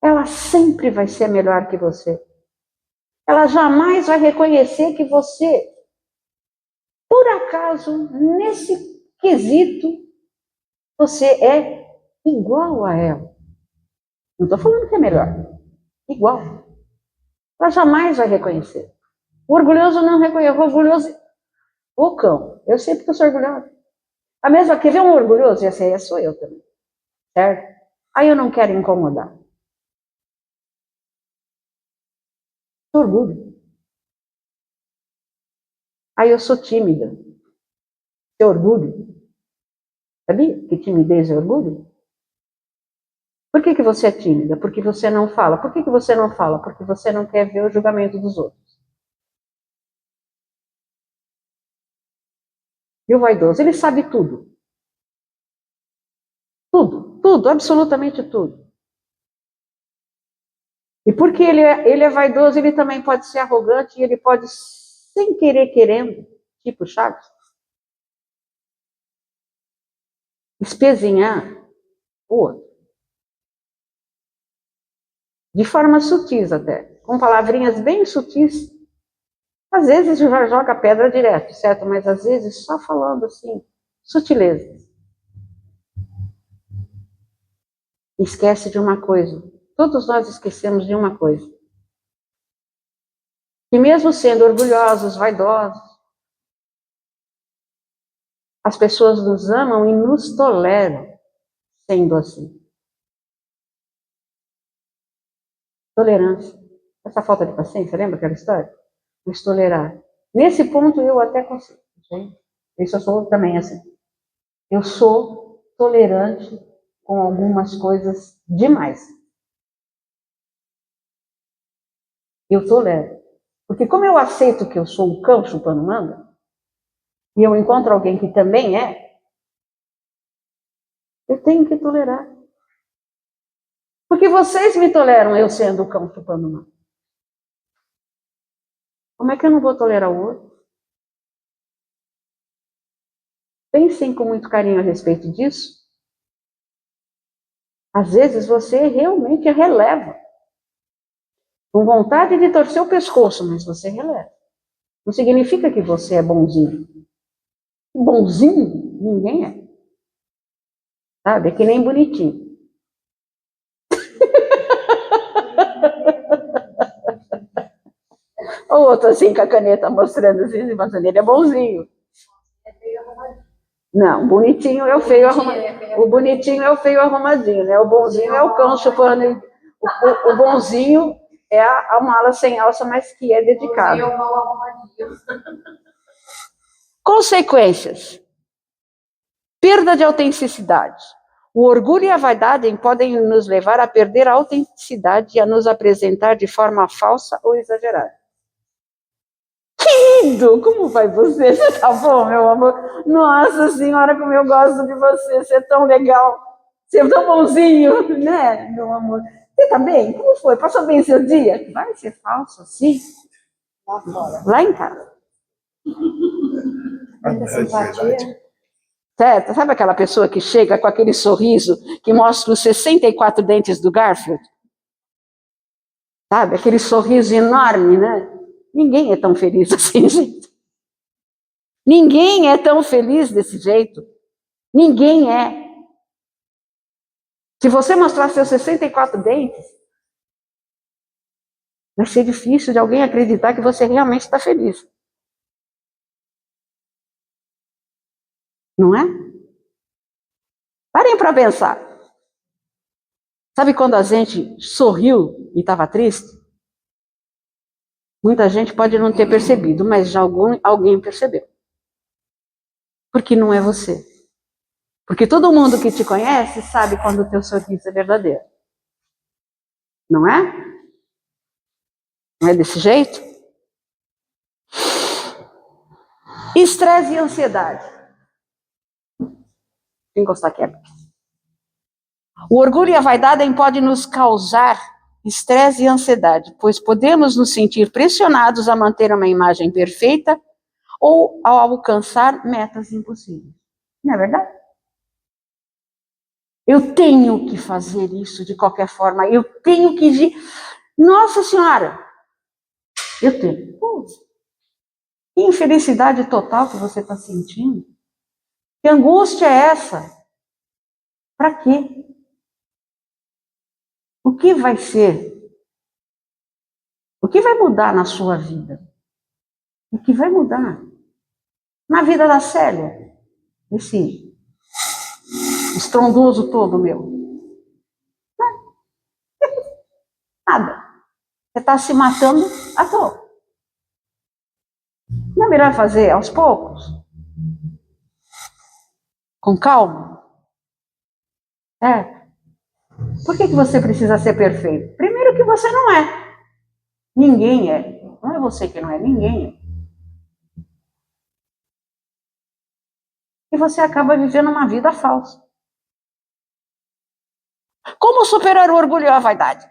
Ela sempre vai ser melhor que você. Ela jamais vai reconhecer que você, por acaso, nesse quesito, você é igual a ela. Não estou falando que é melhor. Igual. Ela jamais vai reconhecer. O orgulhoso não reconhece. O orgulhoso... Ô cão, eu sei porque eu sou orgulhosa. A mesma, quer ver um orgulhoso? E essa aí sou eu também. Certo? Aí eu não quero incomodar. Orgulho. Aí eu sou tímida. É orgulho. Sabia que timidez é orgulho? Por que você é tímida? Porque você não fala. Por que você não fala? Porque você não quer ver o julgamento dos outros. E o vaidoso, ele sabe tudo. Tudo, absolutamente tudo. E porque ele é vaidoso, ele também pode ser arrogante e ele pode, sem querer, querendo, tipo Chaves, espezinhar o outro. De forma sutis até, com palavrinhas bem sutis. Às vezes já joga pedra direto, certo? Mas às vezes só falando assim, sutilezas. Esquece de uma coisa. Todos nós esquecemos de uma coisa. E mesmo sendo orgulhosos, vaidosos, as pessoas nos amam e nos toleram sendo assim. Tolerância. Essa falta de paciência, lembra aquela história? Nos tolerar. Nesse ponto eu até consigo. Gente. Isso eu sou também assim. Eu sou tolerante com algumas coisas demais. Eu tolero. Porque como eu aceito que eu sou um cão chupando manga, e eu encontro alguém que também é, eu tenho que tolerar. Porque vocês me toleram eu sendo o cão chupando manga. Como é que eu não vou tolerar o outro? Pensem com muito carinho a respeito disso. Às vezes você realmente releva. Com vontade de torcer o pescoço, mas você releva. Não significa que você é bonzinho. Bonzinho, ninguém é. Sabe? É que nem bonitinho. O outro assim com a caneta mostrando assim, mostrando, ele é bonzinho. Não, bonitinho é o feio arrumadinho. O bonitinho é o feio arrumadinho, né? O bonzinho é o cão chupando. O bonzinho é a mala sem alça, mas que é dedicado. Consequências. Perda de autenticidade. O orgulho e a vaidade podem nos levar a perder a autenticidade e a nos apresentar de forma falsa ou exagerada. Querido, como vai você? Você tá bom, meu amor? Nossa senhora, como eu gosto de você. Você é tão legal. Você é tão bonzinho, né, meu amor? Você tá bem? Como foi? Passou bem seu dia? Vai ser falso assim? Lá fora. Lá em casa. Muita simpatia. Certo? Sabe aquela pessoa que chega com aquele sorriso que mostra os 64 dentes do Garfield? Sabe? Aquele sorriso enorme, né? Ninguém é tão feliz assim, gente. Ninguém é tão feliz desse jeito. Ninguém é. Se você mostrar seus 64 dentes, vai ser difícil de alguém acreditar que você realmente está feliz. Não é? Parem para pensar. Sabe quando a gente sorriu e estava triste? Muita gente pode não ter percebido, mas já alguém percebeu. Porque não é você. Porque todo mundo que te conhece sabe quando o teu sorriso é verdadeiro. Não é? Não é desse jeito? Estresse e ansiedade. Vou encostar aqui. O orgulho e a vaidade podem nos causar estresse e ansiedade, pois podemos nos sentir pressionados a manter uma imagem perfeita ou a alcançar metas impossíveis. Não é verdade? Eu tenho que fazer isso de qualquer forma. Eu tenho que... Nossa Senhora! Eu tenho. Que infelicidade total que você está sentindo. Que angústia é essa? Para quê? O que vai ser? O que vai mudar na sua vida? O que vai mudar? Na vida da Célia? Esse estrondoso todo meu. Nada. Você está se matando à toa. Não é melhor fazer aos poucos? Com calma? Por que você precisa ser perfeito? Primeiro que você não é. Ninguém é. Não é você que não é, ninguém é. E você acaba vivendo uma vida falsa. Como superar o orgulho e a vaidade?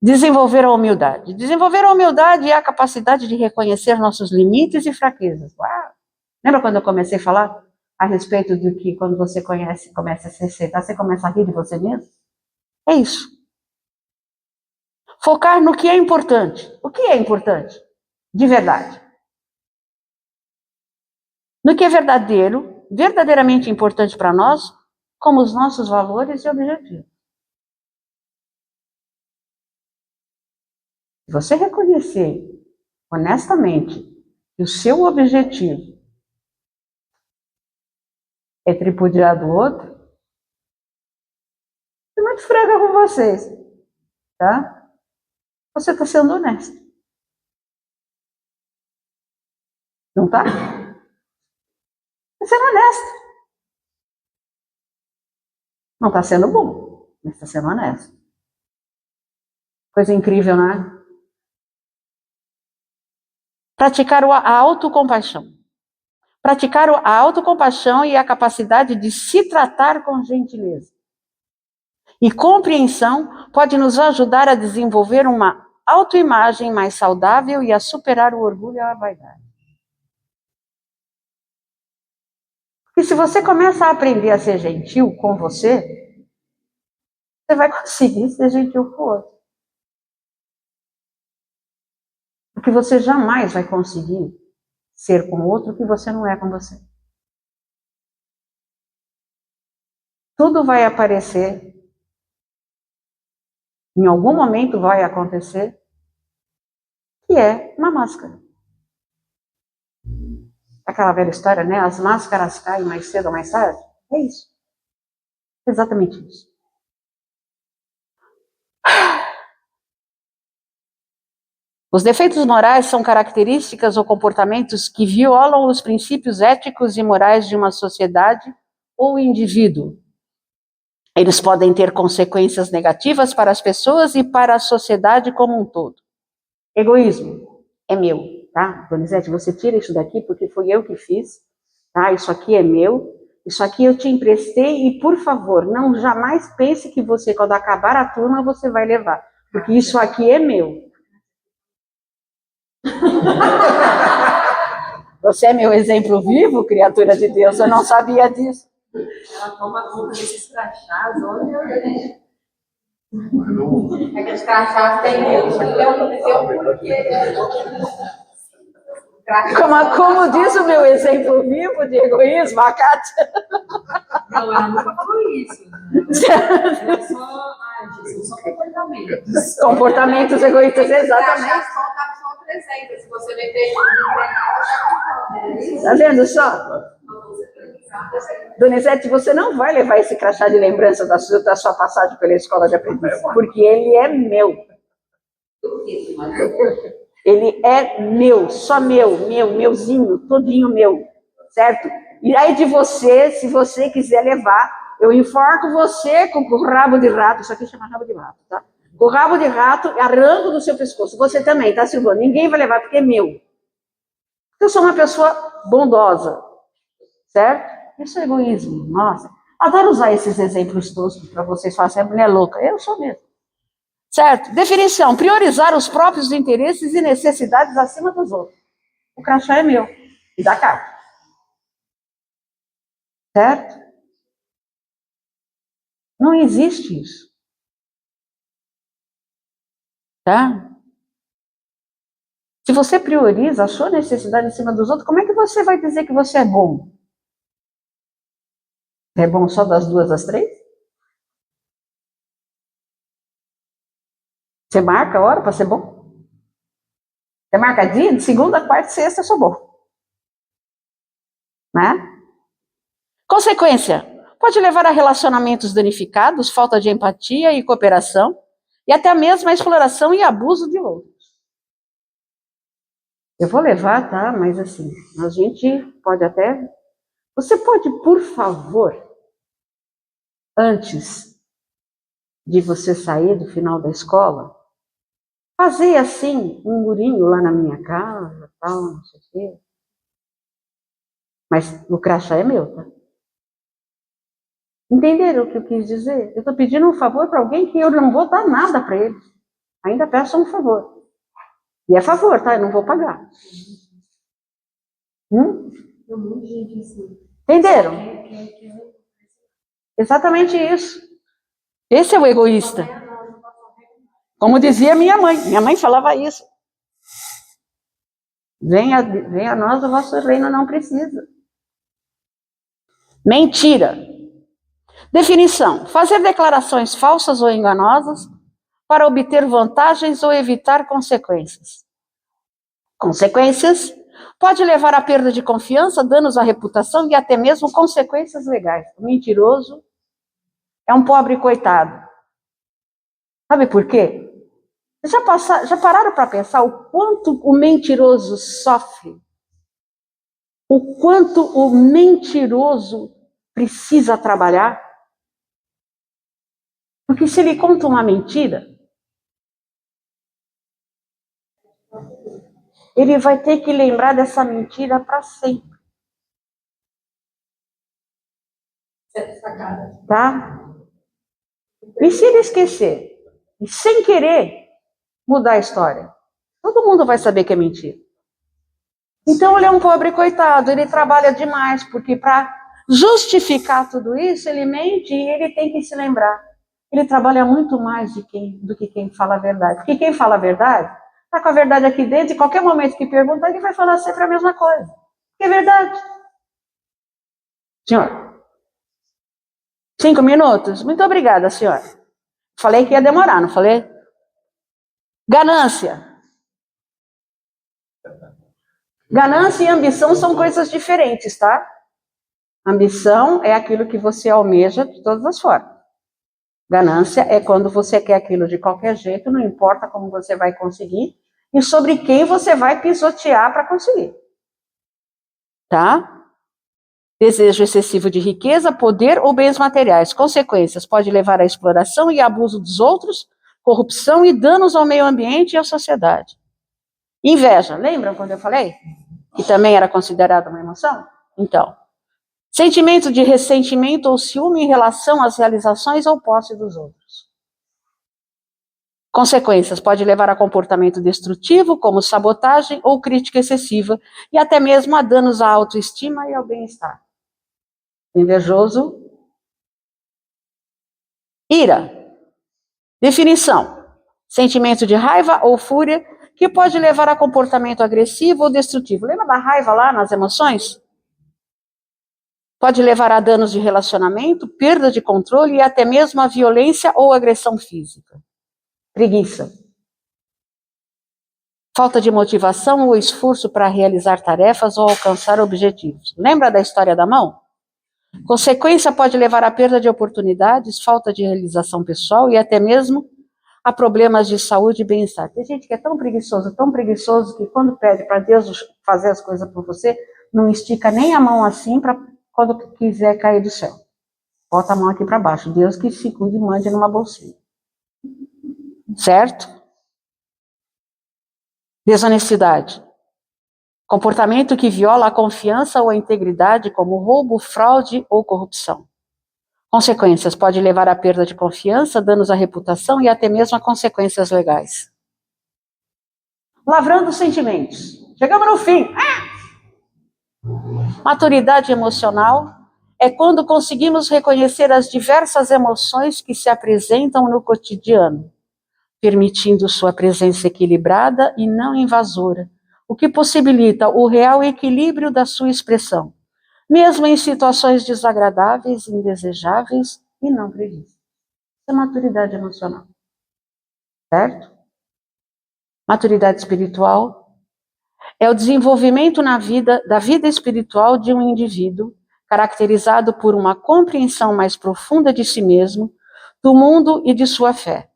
Desenvolver a humildade. Desenvolver a humildade é a capacidade de reconhecer nossos limites e fraquezas. Uau! Lembra quando eu comecei a falar a respeito do que quando você começa a se aceitar, você começa a rir de você mesmo? É isso. Focar no que é importante. O que é importante? De verdade. No que é verdadeiro, verdadeiramente importante para nós, como os nossos valores e objetivos. Se você reconhecer honestamente que o seu objetivo é tripudiar do outro, é muito franca com vocês, tá? Você está sendo honesto. Não tá? Está sendo honesto. Não está sendo bom, mas está sendo honesto. Coisa incrível, não é? Praticar a autocompaixão. Praticar a autocompaixão e a capacidade de se tratar com gentileza. E compreensão pode nos ajudar a desenvolver uma autoimagem mais saudável e a superar o orgulho e a vaidade. E se você começa a aprender a ser gentil com você, você vai conseguir ser gentil com o outro. Porque você jamais vai conseguir ser com o outro o que você não é com você. Tudo vai aparecer, em algum momento vai acontecer, que é uma máscara. Aquela velha história, né? As máscaras caem mais cedo ou mais tarde. É isso. Exatamente isso. Os defeitos morais são características ou comportamentos que violam os princípios éticos e morais de uma sociedade ou indivíduo. Eles podem ter consequências negativas para as pessoas e para a sociedade como um todo. Egoísmo é meu, tá? Donizete, você tira isso daqui porque foi eu que fiz, tá? Isso aqui é meu, isso aqui eu te emprestei e, por favor, não jamais pense que você, quando acabar a turma, você vai levar, porque isso aqui é meu. Você é meu exemplo vivo, criatura de Deus, eu não sabia disso. Ela toma conta desses crachás, olha. Aqueles crachás tem um porquê. Como diz o meu exemplo vivo de egoísmo, a Kátia. Não, ela nunca falou isso. Ela só comportamentos. Comportamentos egoístas, exatamente. Só 300, se você meter Tá vendo só? Donizete, você não vai levar esse crachá de lembrança da sua passagem pela escola de aprendiz, porque ele é meu. Ele é meu, só meuzinho, todinho meu, certo? E aí de você, se você quiser levar, eu enforco você com o rabo de rato, isso aqui chama rabo de rato, tá? Com o rabo de rato, arranco do seu pescoço. Você também, tá, Silvana? Ninguém vai levar, porque é meu. Eu sou uma pessoa bondosa, certo? Isso é egoísmo, nossa. Adoro usar esses exemplos toscos para vocês falarem, essa mulher louca. Eu sou mesmo. Certo? Definição, priorizar os próprios interesses e necessidades acima dos outros. O crachá é meu e da carta. Certo? Não existe isso. Tá? Se você prioriza a sua necessidade acima dos outros, como é que você vai dizer que você é bom? É bom só das 2 às 3? Você marca a hora para ser bom? Você marca dia? De segunda, quarta e sexta eu sou bom. Né? Consequência, pode levar a relacionamentos danificados, falta de empatia e cooperação, e até mesmo a exploração e abuso de outros. Eu vou levar, tá? Mas assim, a gente pode até... Você pode, por favor, antes de você sair do final da escola, fazer assim, um murinho lá na minha casa, tal, não sei o quê. Mas o crachá é meu, tá? Entenderam o que eu quis dizer? Eu estou pedindo um favor para alguém que eu não vou dar nada para ele. Ainda peço um favor. E é favor, tá? Eu não vou pagar. Tem um monte de gente assim. Entenderam? Exatamente isso. Esse é o egoísta. Como dizia minha mãe falava isso. Venha a nós, o vosso reino não precisa. Mentira. Definição: fazer declarações falsas ou enganosas para obter vantagens ou evitar consequências. Consequências pode levar à perda de confiança, danos à reputação e até mesmo consequências legais. O mentiroso é um pobre coitado. Sabe por quê? Já pararam para pensar o quanto o mentiroso sofre? O quanto o mentiroso precisa trabalhar? Porque se ele conta uma mentira, ele vai ter que lembrar dessa mentira para sempre. Tá? E se ele esquecer, e sem querer mudar a história, todo mundo vai saber que é mentira. Então ele é um pobre coitado, ele trabalha demais, porque para justificar tudo isso, ele mente e ele tem que se lembrar. Ele trabalha muito mais do que quem fala a verdade. Porque quem fala a verdade, está com a verdade aqui dentro, e qualquer momento que perguntar, ele vai falar sempre a mesma coisa. Que é verdade. Senhor, 5 minutos? Muito obrigada, senhora. Falei que ia demorar, não falei? Ganância. Ganância e ambição são coisas diferentes, tá? Ambição é aquilo que você almeja de todas as formas. Ganância é quando você quer aquilo de qualquer jeito, não importa como você vai conseguir e sobre quem você vai pisotear para conseguir. Tá? Desejo excessivo de riqueza, poder ou bens materiais. Consequências: pode levar à exploração e abuso dos outros, corrupção e danos ao meio ambiente e à sociedade. Inveja, lembram quando eu falei? Que também era considerada uma emoção? Então, sentimento de ressentimento ou ciúme em relação às realizações ou posse dos outros. Consequências: pode levar a comportamento destrutivo, como sabotagem ou crítica excessiva, e até mesmo a danos à autoestima e ao bem-estar. Invejoso. Ira. Definição: sentimento de raiva ou fúria que pode levar a comportamento agressivo ou destrutivo. Lembra da raiva lá nas emoções? Pode levar a danos de relacionamento, perda de controle e até mesmo a violência ou agressão física. Preguiça. Falta de motivação ou esforço para realizar tarefas ou alcançar objetivos. Lembra da história da mão? Consequência pode levar à perda de oportunidades, falta de realização pessoal e até mesmo a problemas de saúde e bem-estar. Tem gente que é tão preguiçoso, que quando pede para Deus fazer as coisas por você, não estica nem a mão assim para quando quiser cair do céu. Bota a mão aqui para baixo. Deus que se cuide e mande numa bolsinha. Certo? Desonestidade. Comportamento que viola a confiança ou a integridade, como roubo, fraude ou corrupção. Consequências: pode levar à perda de confiança, danos à reputação e até mesmo a consequências legais. Lavrando sentimentos. Chegamos no fim. Maturidade emocional é quando conseguimos reconhecer as diversas emoções que se apresentam no cotidiano, permitindo sua presença equilibrada e não invasora, o que possibilita o real equilíbrio da sua expressão, mesmo em situações desagradáveis, indesejáveis e não previstas. Isso é maturidade emocional. Certo? Maturidade espiritual é o desenvolvimento da vida espiritual de um indivíduo, caracterizado por uma compreensão mais profunda de si mesmo, do mundo e de sua fé,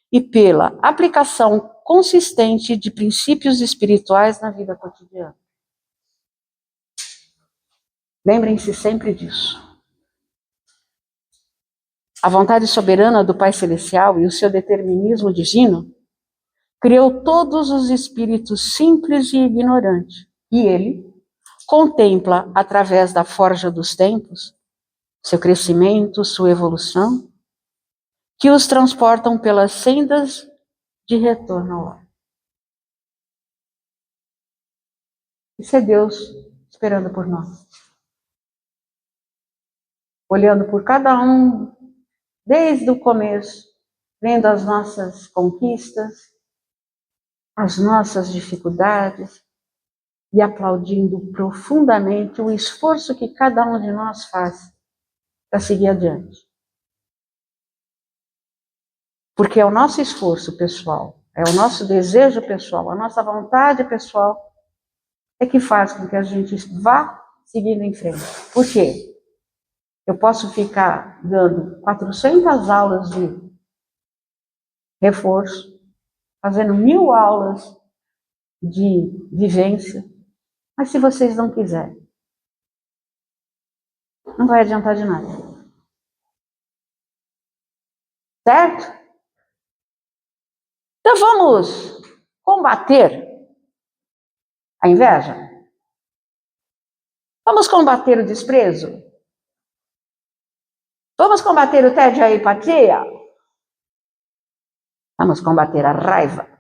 e pela aplicação consistente de princípios espirituais na vida cotidiana. Lembrem-se sempre disso. a vontade soberana do Pai Celestial e o seu determinismo divino, criou todos os espíritos simples e ignorantes. E ele contempla, através da forja dos tempos, seu crescimento, sua evolução, que os transportam pelas sendas de retorno ao lar. Isso é Deus esperando por nós. Olhando por cada um, desde o começo, vendo as nossas conquistas, as nossas dificuldades, e aplaudindo profundamente o esforço que cada um de nós faz para seguir adiante. Porque é o nosso esforço pessoal, é o nosso desejo pessoal, a nossa vontade pessoal é que faz com que a gente vá seguindo em frente. Por quê? Eu posso ficar dando 400 aulas de reforço, fazendo 1000 aulas de vivência, mas se vocês não quiserem, não vai adiantar de nada. Certo? Então vamos combater a inveja? Vamos combater o desprezo? Vamos combater o tédio e a apatia? Vamos combater a raiva?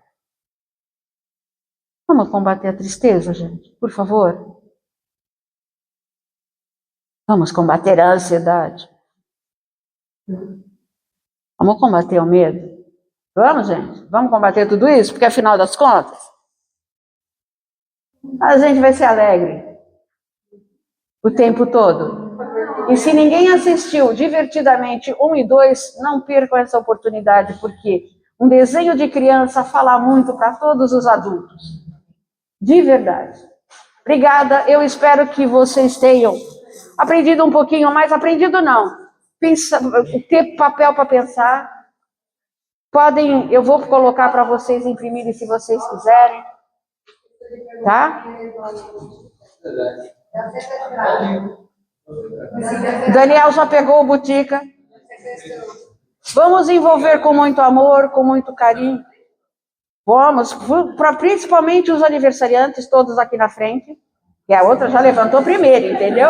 Vamos combater a tristeza, gente, por favor? Vamos combater a ansiedade? Vamos combater o medo? Vamos, gente? Vamos combater tudo isso? Porque, afinal das contas, a gente vai ser alegre o tempo todo. E se ninguém assistiu divertidamente 1 e 2, não percam essa oportunidade, porque um desenho de criança fala muito para todos os adultos. De verdade. Obrigada, eu espero que vocês tenham aprendido um pouquinho mais. Aprendido não. Ter papel para pensar. Podem, eu vou colocar para vocês imprimirem se vocês quiserem. Tá? Daniel já pegou o Butica. Vamos envolver com muito amor, com muito carinho. Vamos, principalmente os aniversariantes, todos aqui na frente. E a outra já levantou primeiro, entendeu?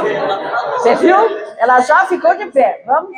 Você viu? Ela já ficou de pé. Vamos?